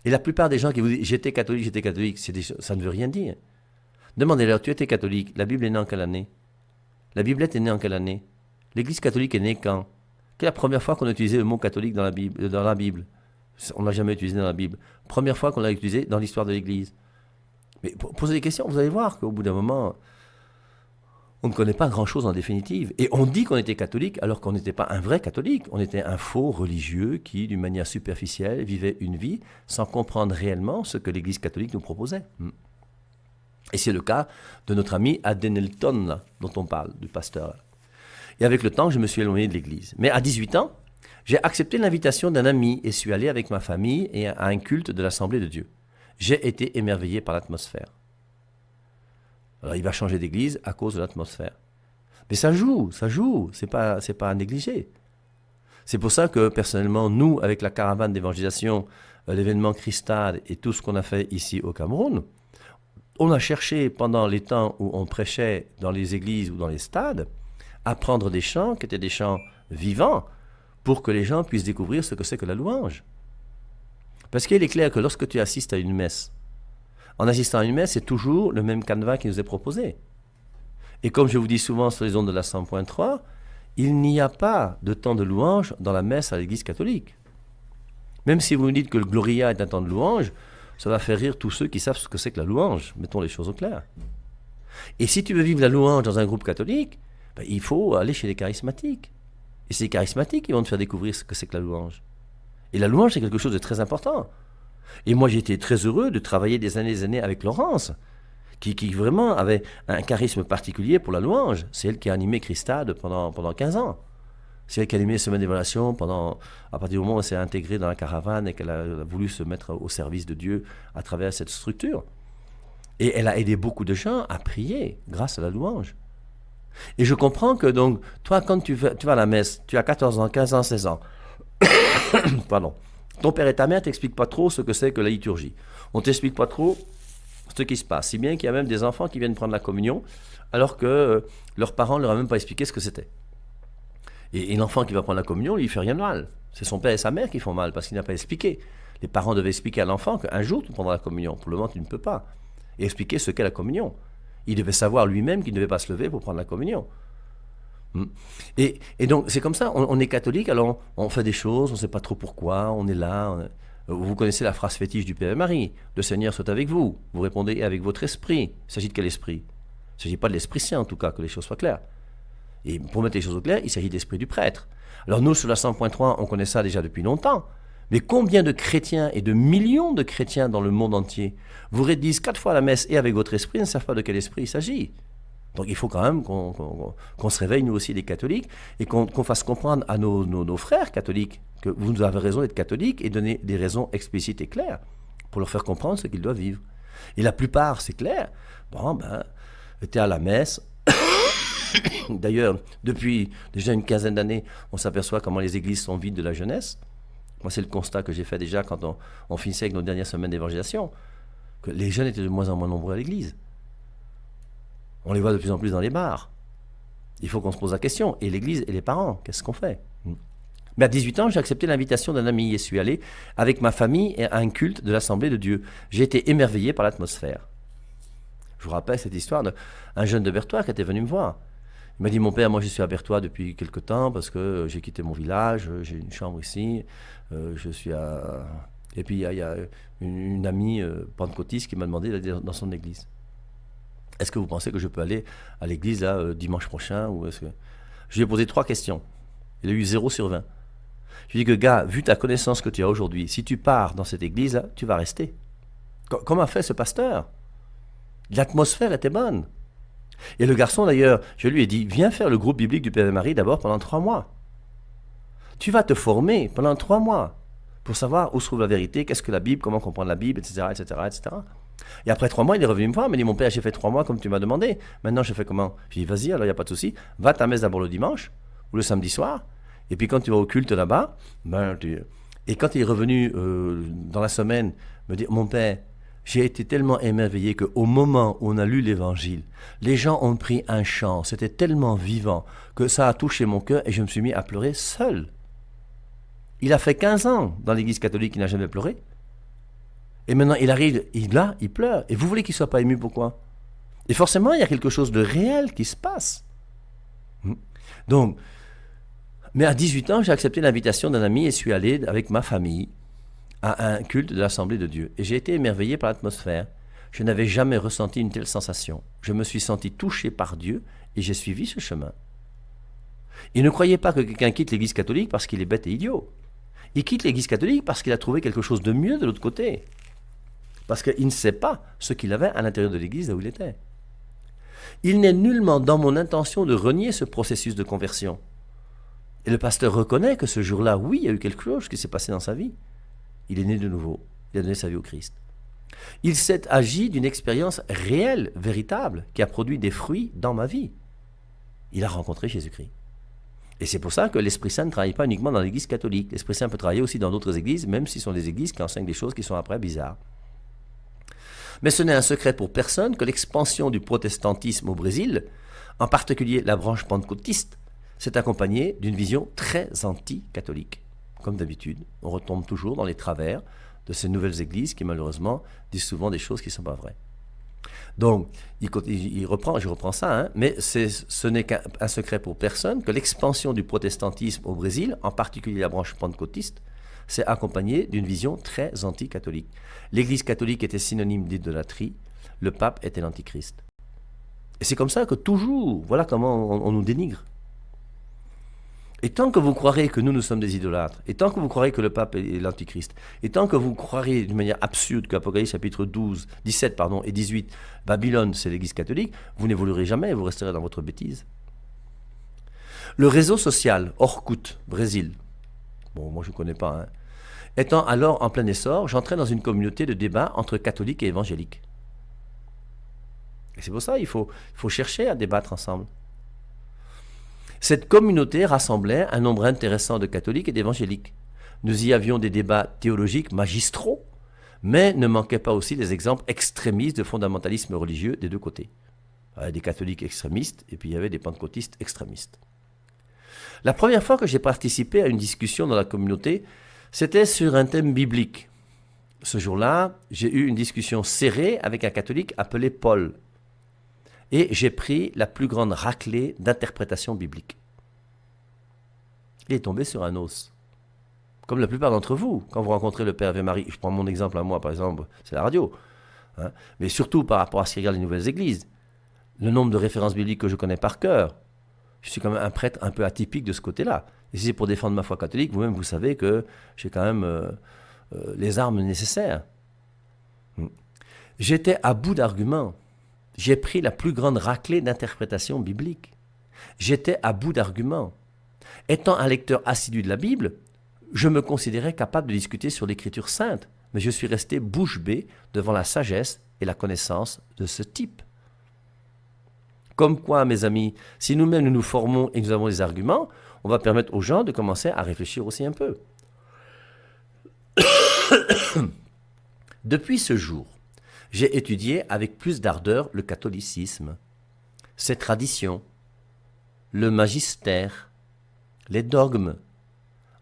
Et la plupart des gens qui vous disent j'étais catholique, ça ne veut rien dire. Demandez-leur, tu étais catholique, la Bible est née en quelle année? La Biblette est née en quelle année? L'Église catholique est née quand? Quelle est la première fois qu'on a utilisé le mot catholique dans la Bible? On ne l'a jamais utilisé dans la Bible. Première fois qu'on l'a utilisé dans l'histoire de l'Église. Mais posez des questions, vous allez voir qu'au bout d'un moment, on ne connaît pas grand-chose en définitive. Et on dit qu'on était catholique alors qu'on n'était pas un vrai catholique. On était un faux religieux qui, d'une manière superficielle, vivait une vie sans comprendre réellement ce que l'Église catholique nous proposait. Et c'est le cas de notre ami Adenelton, là, dont on parle, du pasteur. Là. Et avec le temps, je me suis éloigné de l'église. Mais à 18 ans, j'ai accepté l'invitation d'un ami et suis allé avec ma famille et à un culte de l'Assemblée de Dieu. J'ai été émerveillé par l'atmosphère. Alors il va changer d'église à cause de l'atmosphère. Mais ça joue, c'est pas à négliger. C'est pour ça que personnellement, nous, avec la caravane d'évangélisation, l'événement Christade et tout ce qu'on a fait ici au Cameroun, on a cherché pendant les temps où on prêchait dans les églises ou dans les stades à prendre des chants qui étaient des chants vivants pour que les gens puissent découvrir ce que c'est que la louange. Parce qu'il est clair que lorsque tu assistes à une messe, en assistant à une messe, c'est toujours le même canevas qui nous est proposé. Et comme je vous dis souvent sur les ondes de la 100.3, il n'y a pas de temps de louange dans la messe à l'église catholique. Même si vous me dites que le Gloria est un temps de louange, ça va faire rire tous ceux qui savent ce que c'est que la louange. Mettons les choses au clair. Et si tu veux vivre la louange dans un groupe catholique, il faut aller chez les charismatiques. Et c'est les charismatiques qui vont te faire découvrir ce que c'est que la louange. Et la louange, c'est quelque chose de très important. Et moi, j'ai été très heureux de travailler des années avec Laurence, qui vraiment avait un charisme particulier pour la louange. C'est elle qui a animé Christade pendant 15 ans. C'est elle qui a animé les semaines d'évaluation à partir du moment où elle s'est intégrée dans la caravane et qu'elle a voulu se mettre au service de Dieu à travers cette structure. Et elle a aidé beaucoup de gens à prier grâce à la louange. Et je comprends que donc, toi, quand tu vas à la messe, tu as 14 ans, 15 ans, 16 ans. Pardon. Ton père et ta mère ne t'expliquent pas trop ce que c'est que la liturgie. On ne t'explique pas trop ce qui se passe. Si bien qu'il y a même des enfants qui viennent prendre la communion alors que leurs parents ne leur ont même pas expliqué ce que c'était. Et l'enfant qui va prendre la communion, lui, il ne fait rien de mal. C'est son père et sa mère qui font mal parce qu'il n'a pas expliqué. Les parents devaient expliquer à l'enfant qu'un jour, tu prendras la communion. Pour le moment, tu ne peux pas. Et expliquer ce qu'est la communion. Il devait savoir lui-même qu'il ne devait pas se lever pour prendre la communion. Et donc, c'est comme ça. On est catholique, alors on fait des choses, on ne sait pas trop pourquoi, on est là. Vous connaissez la phrase fétiche du Père et Marie. Le Seigneur soit avec vous. Vous répondez avec votre esprit. Il s'agit de quel esprit? Il ne s'agit pas de l'Esprit Saint, en tout cas, que les choses soient claires. Et pour mettre les choses au clair, il s'agit d'esprit du prêtre. Alors nous, sur la 100.3, on connaît ça déjà depuis longtemps. Mais combien de chrétiens et de millions de chrétiens dans le monde entier vous redisent 4 fois la messe et avec votre esprit ne savent pas de quel esprit il s'agit? Donc il faut quand même qu'on se réveille, nous aussi, les catholiques, et qu'on fasse comprendre à nos frères catholiques que vous avez raison d'être catholiques et donner des raisons explicites et claires pour leur faire comprendre ce qu'ils doivent vivre. Et la plupart, c'est clair. Bon, tu es à la messe... D'ailleurs, depuis déjà une quinzaine d'années, on s'aperçoit comment les églises sont vides de la jeunesse. Moi, c'est le constat que j'ai fait déjà quand on finissait avec nos dernières semaines d'évangélisation, que les jeunes étaient de moins en moins nombreux à l'église. On les voit de plus en plus dans les bars. Il faut qu'on se pose la question. Et l'église et les parents, qu'est-ce qu'on fait? Mais à 18 ans, j'ai accepté l'invitation d'un ami et suis allé avec ma famille à un culte de l'Assemblée de Dieu. J'ai été émerveillé par l'atmosphère. Je vous rappelle cette histoire d'un jeune de Berthois qui était venu me voir. Il m'a dit, mon père, moi je suis à Berthois depuis quelque temps parce que j'ai quitté mon village, j'ai une chambre ici, je suis à... Et puis il y a une amie pentecôtiste qui m'a demandé d'aller dans son église. Est-ce que vous pensez que je peux aller à l'église là, dimanche prochain ou est-ce que... Je lui ai posé 3 questions. Il a eu 0 sur 20. Je lui ai dit que, gars, vu ta connaissance que tu as aujourd'hui, si tu pars dans cette église là, tu vas rester. Comme a fait ce pasteur. L'atmosphère était bonne. Et le garçon, d'ailleurs, je lui ai dit, viens faire le groupe biblique du Père et Marie d'abord pendant 3 mois. Tu vas te former pendant 3 mois pour savoir où se trouve la vérité, qu'est-ce que la Bible, comment comprendre la Bible, etc., etc., etc. Et après 3 mois, il est revenu me voir, il m'a dit, mon père, j'ai fait 3 mois comme tu m'as demandé. Maintenant, je fais comment? J'ai dit, vas-y, alors il n'y a pas de souci. Va à ta messe d'abord le dimanche ou le samedi soir. Et puis quand tu vas au culte là-bas, et quand il est revenu dans la semaine, me dire, mon père, j'ai été tellement émerveillé qu'au moment où on a lu l'évangile, les gens ont pris un chant, c'était tellement vivant que ça a touché mon cœur et je me suis mis à pleurer seul. Il a fait 15 ans dans l'église catholique, il n'a jamais pleuré. Et maintenant il arrive, il pleure. Et vous voulez qu'il ne soit pas ému, pourquoi? Et forcément, il y a quelque chose de réel qui se passe. Donc, mais à 18 ans, j'ai accepté l'invitation d'un ami et suis allé avec ma famille à un culte de l'Assemblée de Dieu. Et j'ai été émerveillé par l'atmosphère. Je n'avais jamais ressenti une telle sensation. Je me suis senti touché par Dieu et j'ai suivi ce chemin. Et ne croyez pas que quelqu'un quitte l'Église catholique parce qu'il est bête et idiot. Il quitte l'Église catholique parce qu'il a trouvé quelque chose de mieux de l'autre côté. Parce qu'il ne sait pas ce qu'il avait à l'intérieur de l'Église là où il était. Il n'est nullement dans mon intention de renier ce processus de conversion. Et le pasteur reconnaît que ce jour-là, oui, il y a eu quelque chose qui s'est passé dans sa vie. Il est né de nouveau. Il a donné sa vie au Christ. Il s'est agi d'une expérience réelle, véritable, qui a produit des fruits dans ma vie. Il a rencontré Jésus-Christ. Et c'est pour ça que l'Esprit Saint ne travaille pas uniquement dans l'Église catholique. L'Esprit Saint peut travailler aussi dans d'autres églises, même si ce sont des églises qui enseignent des choses qui sont après bizarres. Mais ce n'est un secret pour personne que l'expansion du protestantisme au Brésil, en particulier la branche pentecôtiste, s'est accompagnée d'une vision très anti-catholique. Comme d'habitude, on retombe toujours dans les travers de ces nouvelles églises qui malheureusement disent souvent des choses qui ne sont pas vraies. Donc, je reprends ça, mais ce n'est qu'un secret pour personne que l'expansion du protestantisme au Brésil, en particulier la branche pentecôtiste, s'est accompagnée d'une vision très anti-catholique. L'Église catholique était synonyme d'idolâtrie, le pape était l'antichrist. Et c'est comme ça que toujours, voilà comment on nous dénigre. Et tant que vous croirez que nous sommes des idolâtres, et tant que vous croirez que le pape est l'antichrist, et tant que vous croirez d'une manière absurde qu'Apocalypse chapitre 17 et 18, Babylone c'est l'église catholique, vous n'évoluerez jamais et vous resterez dans votre bêtise. Le réseau social Orkut, Brésil, bon moi je ne connais pas, étant alors en plein essor, j'entrais dans une communauté de débat entre catholiques et évangéliques. Et c'est pour ça qu'il faut chercher à débattre ensemble. Cette communauté rassemblait un nombre intéressant de catholiques et d'évangéliques. Nous y avions des débats théologiques magistraux, mais ne manquaient pas aussi des exemples extrémistes de fondamentalisme religieux des deux côtés. Il y avait des catholiques extrémistes et puis il y avait des pentecôtistes extrémistes. La première fois que j'ai participé à une discussion dans la communauté, c'était sur un thème biblique. Ce jour-là, j'ai eu une discussion serrée avec un catholique appelé Paul. Et j'ai pris la plus grande raclée d'interprétation biblique. Il est tombé sur un os. Comme la plupart d'entre vous, quand vous rencontrez le Père et Marie, je prends mon exemple à moi par exemple, c'est la radio, mais surtout par rapport à ce qui regarde les nouvelles églises, le nombre de références bibliques que je connais par cœur, je suis quand même un prêtre un peu atypique de ce côté-là. Et si c'est pour défendre ma foi catholique, vous-même vous savez que j'ai quand même les armes nécessaires. J'étais à bout d'arguments. J'ai pris la plus grande raclée d'interprétation biblique. J'étais à bout d'arguments. Étant un lecteur assidu de la Bible, je me considérais capable de discuter sur l'Écriture sainte, mais je suis resté bouche bée devant la sagesse et la connaissance de ce type. Comme quoi, mes amis, si nous-mêmes nous nous formons et nous avons des arguments, on va permettre aux gens de commencer à réfléchir aussi un peu. Depuis ce jour, j'ai étudié avec plus d'ardeur le catholicisme, ses traditions, le magistère, les dogmes,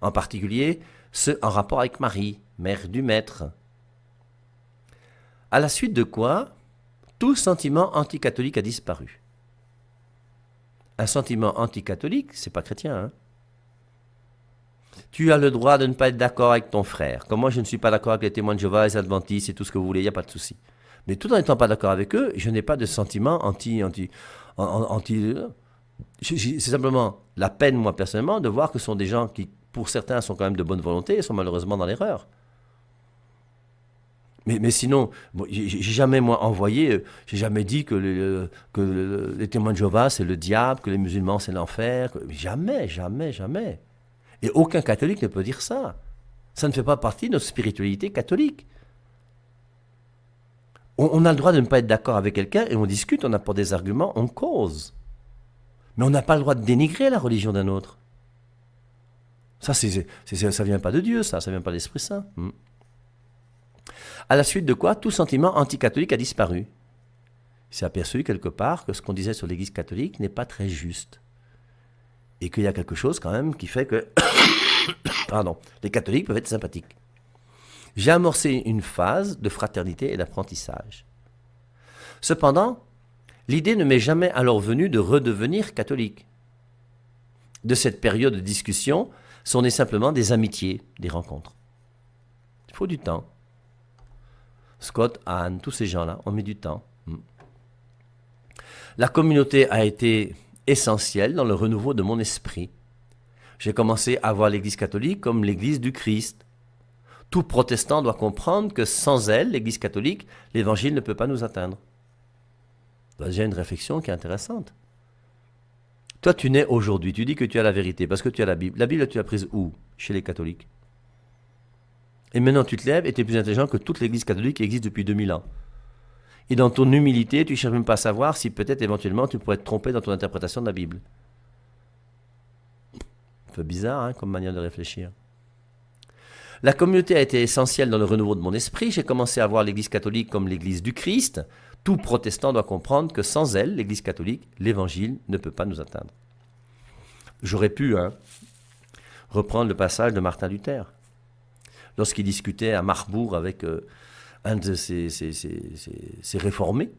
en particulier ceux en rapport avec Marie, mère du Maître. À la suite de quoi, tout sentiment anticatholique a disparu. Un sentiment anticatholique, c'est pas chrétien, hein? Tu as le droit de ne pas être d'accord avec ton frère. Comme moi, je ne suis pas d'accord avec les témoins de Jéhovah, les adventistes et tout ce que vous voulez, il n'y a pas de souci. Mais tout en n'étant pas d'accord avec eux, je n'ai pas de sentiment c'est simplement la peine, moi, personnellement, de voir que ce sont des gens qui, pour certains, sont quand même de bonne volonté et sont malheureusement dans l'erreur. Mais sinon, bon, j'ai jamais, moi, j'ai jamais dit que les témoins de Jéhovah, c'est le diable, que les musulmans, c'est l'enfer. Jamais, jamais, jamais. Et aucun catholique ne peut dire ça. Ça ne fait pas partie de notre spiritualité catholique. On a le droit de ne pas être d'accord avec quelqu'un et on discute, on apporte des arguments, on cause. Mais on n'a pas le droit de dénigrer la religion d'un autre. Ça, ça vient pas de Dieu, ça vient pas de l'Esprit Saint. À la suite de quoi, tout sentiment anticatholique a disparu. Il s'est aperçu quelque part que ce qu'on disait sur l'Église catholique n'est pas très juste. Et qu'il y a quelque chose quand même qui fait que les catholiques peuvent être sympathiques. J'ai amorcé une phase de fraternité et d'apprentissage. Cependant, l'idée ne m'est jamais alors venue de redevenir catholique. De cette période de discussion sont nées simplement des amitiés, des rencontres. Il faut du temps. Scott, Anne, tous ces gens-là, on met du temps. La communauté a été essentielle dans le renouveau de mon esprit. J'ai commencé à voir l'Église catholique comme l'Église du Christ. Tout protestant doit comprendre que sans elle, l'Église catholique, l'Évangile ne peut pas nous atteindre. C'est déjà une réflexion qui est intéressante. Toi, tu nais aujourd'hui, tu dis que tu as la vérité parce que tu as la Bible. La Bible, tu l'as prise où? Chez les catholiques. Et maintenant, tu te lèves et tu es plus intelligent que toute l'Église catholique qui existe depuis 2000 ans. Et dans ton humilité, tu ne cherches même pas à savoir si peut-être éventuellement tu pourrais te tromper dans ton interprétation de la Bible. Un peu bizarre, hein, comme manière de réfléchir. La communauté a été essentielle dans le renouveau de mon esprit. J'ai commencé à voir l'Église catholique comme l'Église du Christ. Tout protestant doit comprendre que sans elle, l'Église catholique, l'Évangile ne peut pas nous atteindre. J'aurais pu reprendre le passage de Martin Luther. Lorsqu'il discutait à Marbourg avec un de ses réformés,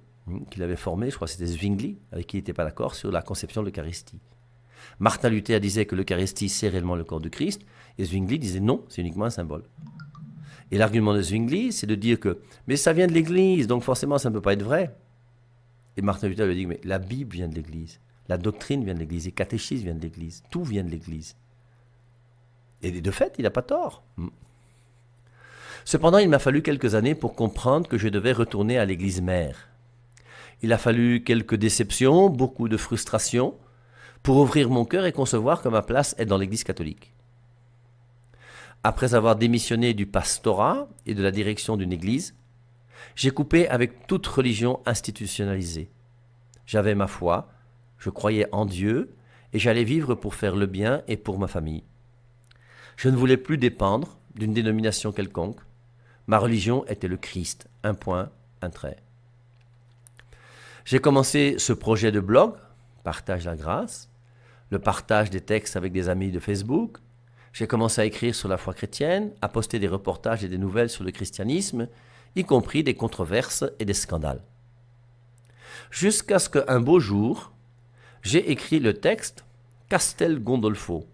qu'il avait formé, je crois que c'était Zwingli, avec qui il n'était pas d'accord sur la conception de l'Eucharistie. Martin Luther disait que l'Eucharistie, c'est réellement le corps du Christ, et Zwingli disait non, c'est uniquement un symbole. Et l'argument de Zwingli, c'est de dire que, mais ça vient de l'Église, donc forcément ça ne peut pas être vrai. Et Martin Luther lui dit, mais la Bible vient de l'Église, la doctrine vient de l'Église, les catéchismes viennent de l'Église, tout vient de l'Église. Et de fait, il n'a pas tort. Cependant, il m'a fallu quelques années pour comprendre que je devais retourner à l'Église mère. Il a fallu quelques déceptions, beaucoup de frustrations, pour ouvrir mon cœur et concevoir que ma place est dans l'Église catholique. Après avoir démissionné du pastorat et de la direction d'une église, j'ai coupé avec toute religion institutionnalisée. J'avais ma foi, je croyais en Dieu et j'allais vivre pour faire le bien et pour ma famille. Je ne voulais plus dépendre d'une dénomination quelconque. Ma religion était le Christ, un point, un trait. J'ai commencé ce projet de blog, Partage la grâce, le partage des textes avec des amis de Facebook. J'ai commencé à écrire sur la foi chrétienne, à poster des reportages et des nouvelles sur le christianisme, y compris des controverses et des scandales. Jusqu'à ce qu'un beau jour, j'ai écrit le texte Castel Gondolfo,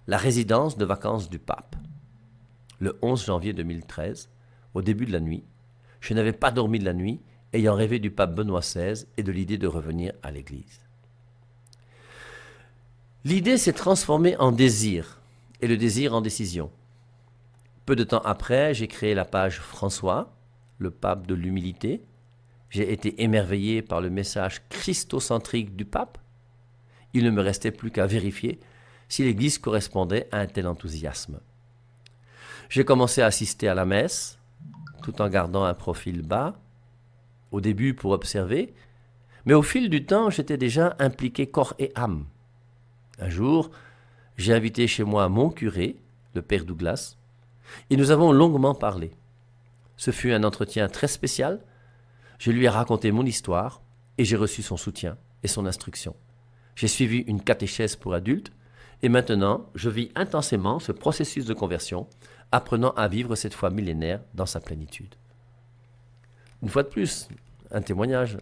la résidence de vacances du pape. Le 11 janvier 2013, au début de la nuit, je n'avais pas dormi de la nuit, ayant rêvé du pape Benoît XVI et de l'idée de revenir à l'Église. L'idée s'est transformée en désir, et le désir en décision. Peu de temps après, j'ai créé la page François, le pape de l'humilité. J'ai été émerveillé par le message christocentrique du pape. Il ne me restait plus qu'à vérifier si l'Église correspondait à un tel enthousiasme. J'ai commencé à assister à la messe, tout en gardant un profil bas, au début pour observer, Mais au fil du temps, j'étais déjà impliqué corps et âme. Un jour, j'ai invité chez moi mon curé, le père Douglas, et nous avons longuement parlé. Ce fut un entretien très spécial. Je lui ai raconté mon histoire et j'ai reçu son soutien et son instruction. J'ai suivi une catéchèse pour adultes et maintenant, je vis intensément ce processus de conversion, apprenant à vivre cette foi millénaire dans sa plénitude. Une fois de plus, un témoignage.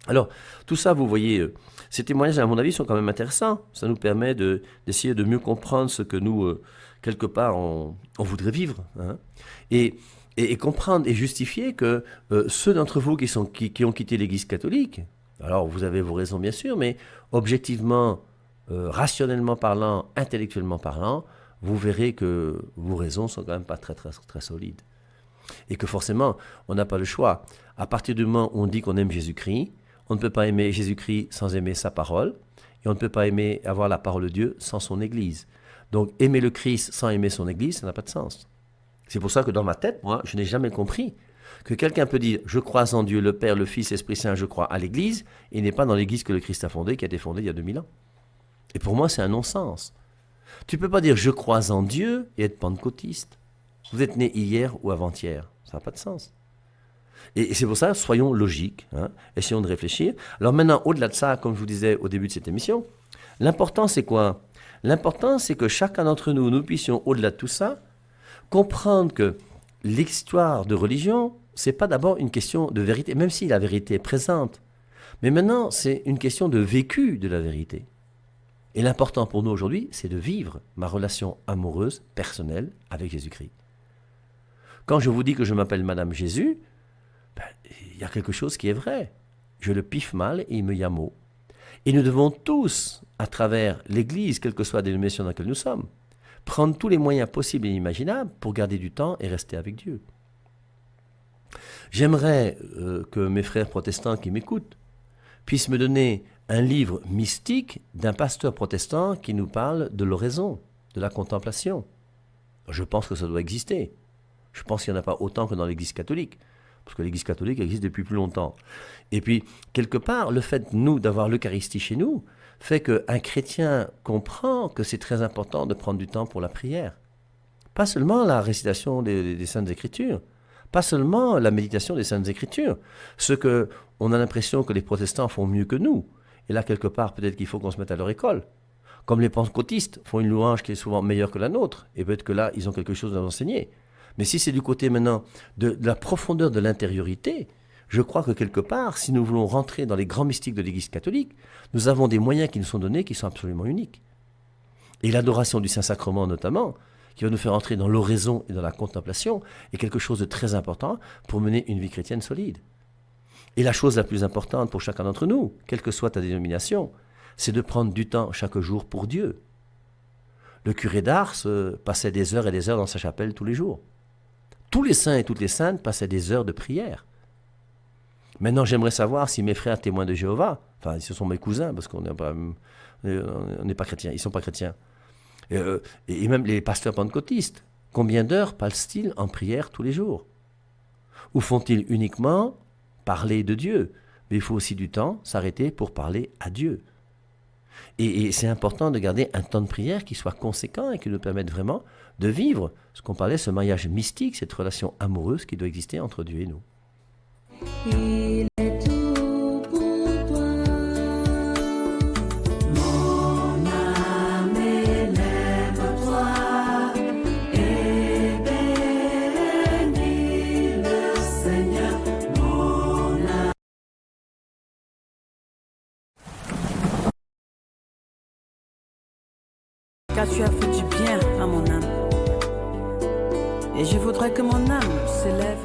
Alors, tout ça, vous voyez, ces témoignages, à mon avis, sont quand même intéressants. Ça nous permet d'essayer de mieux comprendre ce que nous, quelque part, on voudrait vivre. Hein. Et comprendre et justifier que ceux d'entre vous qui ont quitté l'Église catholique, alors vous avez vos raisons bien sûr, mais objectivement, rationnellement parlant, intellectuellement parlant, vous verrez que vos raisons sont quand même pas très, très, très solides. Et que forcément, on n'a pas le choix. À partir du moment où on dit qu'on aime Jésus-Christ, on ne peut pas aimer Jésus-Christ sans aimer sa parole, et on ne peut pas aimer avoir la parole de Dieu sans son Église. Donc aimer le Christ sans aimer son Église, ça n'a pas de sens. C'est pour ça que dans ma tête, moi, je n'ai jamais compris que quelqu'un peut dire « je crois en Dieu, le Père, le Fils, l'Esprit Saint, je crois à l'Église », et n'est pas dans l'Église que le Christ a fondée, qui a été fondée il y a 2000 ans. Et pour moi, c'est un non-sens. Tu ne peux pas dire « je crois en Dieu » et être pentecôtiste. Vous êtes né hier ou avant-hier. Ça n'a pas de sens. Et c'est pour ça, soyons logiques, hein, essayons de réfléchir. Alors maintenant, au-delà de ça, comme je vous disais au début de cette émission, l'important c'est quoi? L'important c'est que chacun d'entre nous, nous puissions, au-delà de tout ça, comprendre que l'histoire de religion, c'est pas d'abord une question de vérité, même si la vérité est présente. Mais maintenant, c'est une question de vécu de la vérité. Et l'important pour nous aujourd'hui, c'est de vivre ma relation amoureuse, personnelle, avec Jésus-Christ. Quand je vous dis que je m'appelle Madame Jésus, il y a quelque chose qui est vrai. Je le piffe mal et il me yamo. Et nous devons tous, à travers l'Église, quelle que soit la dénomination dans laquelle nous sommes, prendre tous les moyens possibles et imaginables pour garder du temps et rester avec Dieu. J'aimerais que mes frères protestants qui m'écoutent puissent me donner un livre mystique d'un pasteur protestant qui nous parle de l'oraison, de la contemplation. Je pense que ça doit exister. Je pense qu'il n'y en a pas autant que dans l'Église catholique, parce que l'Église catholique existe depuis plus longtemps. Et puis, quelque part, le fait, nous, d'avoir l'Eucharistie chez nous, fait qu'un chrétien comprend que c'est très important de prendre du temps pour la prière. Pas seulement la récitation des Saintes Écritures, pas seulement la méditation des Saintes Écritures, ce que on a l'impression que les protestants font mieux que nous. Et là, quelque part, peut-être qu'il faut qu'on se mette à leur école. Comme les pentecôtistes font une louange qui est souvent meilleure que la nôtre, et peut-être que là, ils ont quelque chose à enseigner. Mais si c'est du côté maintenant de la profondeur de l'intériorité, je crois que quelque part, si nous voulons rentrer dans les grands mystiques de l'Église catholique, nous avons des moyens qui nous sont donnés qui sont absolument uniques. Et l'adoration du Saint-Sacrement notamment, qui va nous faire entrer dans l'oraison et dans la contemplation, est quelque chose de très important pour mener une vie chrétienne solide. Et la chose la plus importante pour chacun d'entre nous, quelle que soit ta dénomination, c'est de prendre du temps chaque jour pour Dieu. Le curé d'Ars passait des heures et des heures dans sa chapelle tous les jours. Tous les saints et toutes les saintes passaient des heures de prière. Maintenant, j'aimerais savoir si mes frères témoins de Jéhovah, enfin, ce sont mes cousins, parce qu'on n'est pas chrétiens, ils ne sont pas chrétiens, et même les pasteurs pentecôtistes, combien d'heures passent-ils en prière tous les jours? Ou font-ils uniquement parler de Dieu? Mais il faut aussi du temps s'arrêter pour parler à Dieu. Et c'est important de garder un temps de prière qui soit conséquent et qui nous permette vraiment de vivre ce qu'on parlait, ce mariage mystique, cette relation amoureuse qui doit exister entre Dieu et nous. Il est tout pour toi. Mon âme, élève-toi et bénis le Seigneur, mon âme. Car tu as fait du bien à mon âme. Et je voudrais que mon âme s'élève.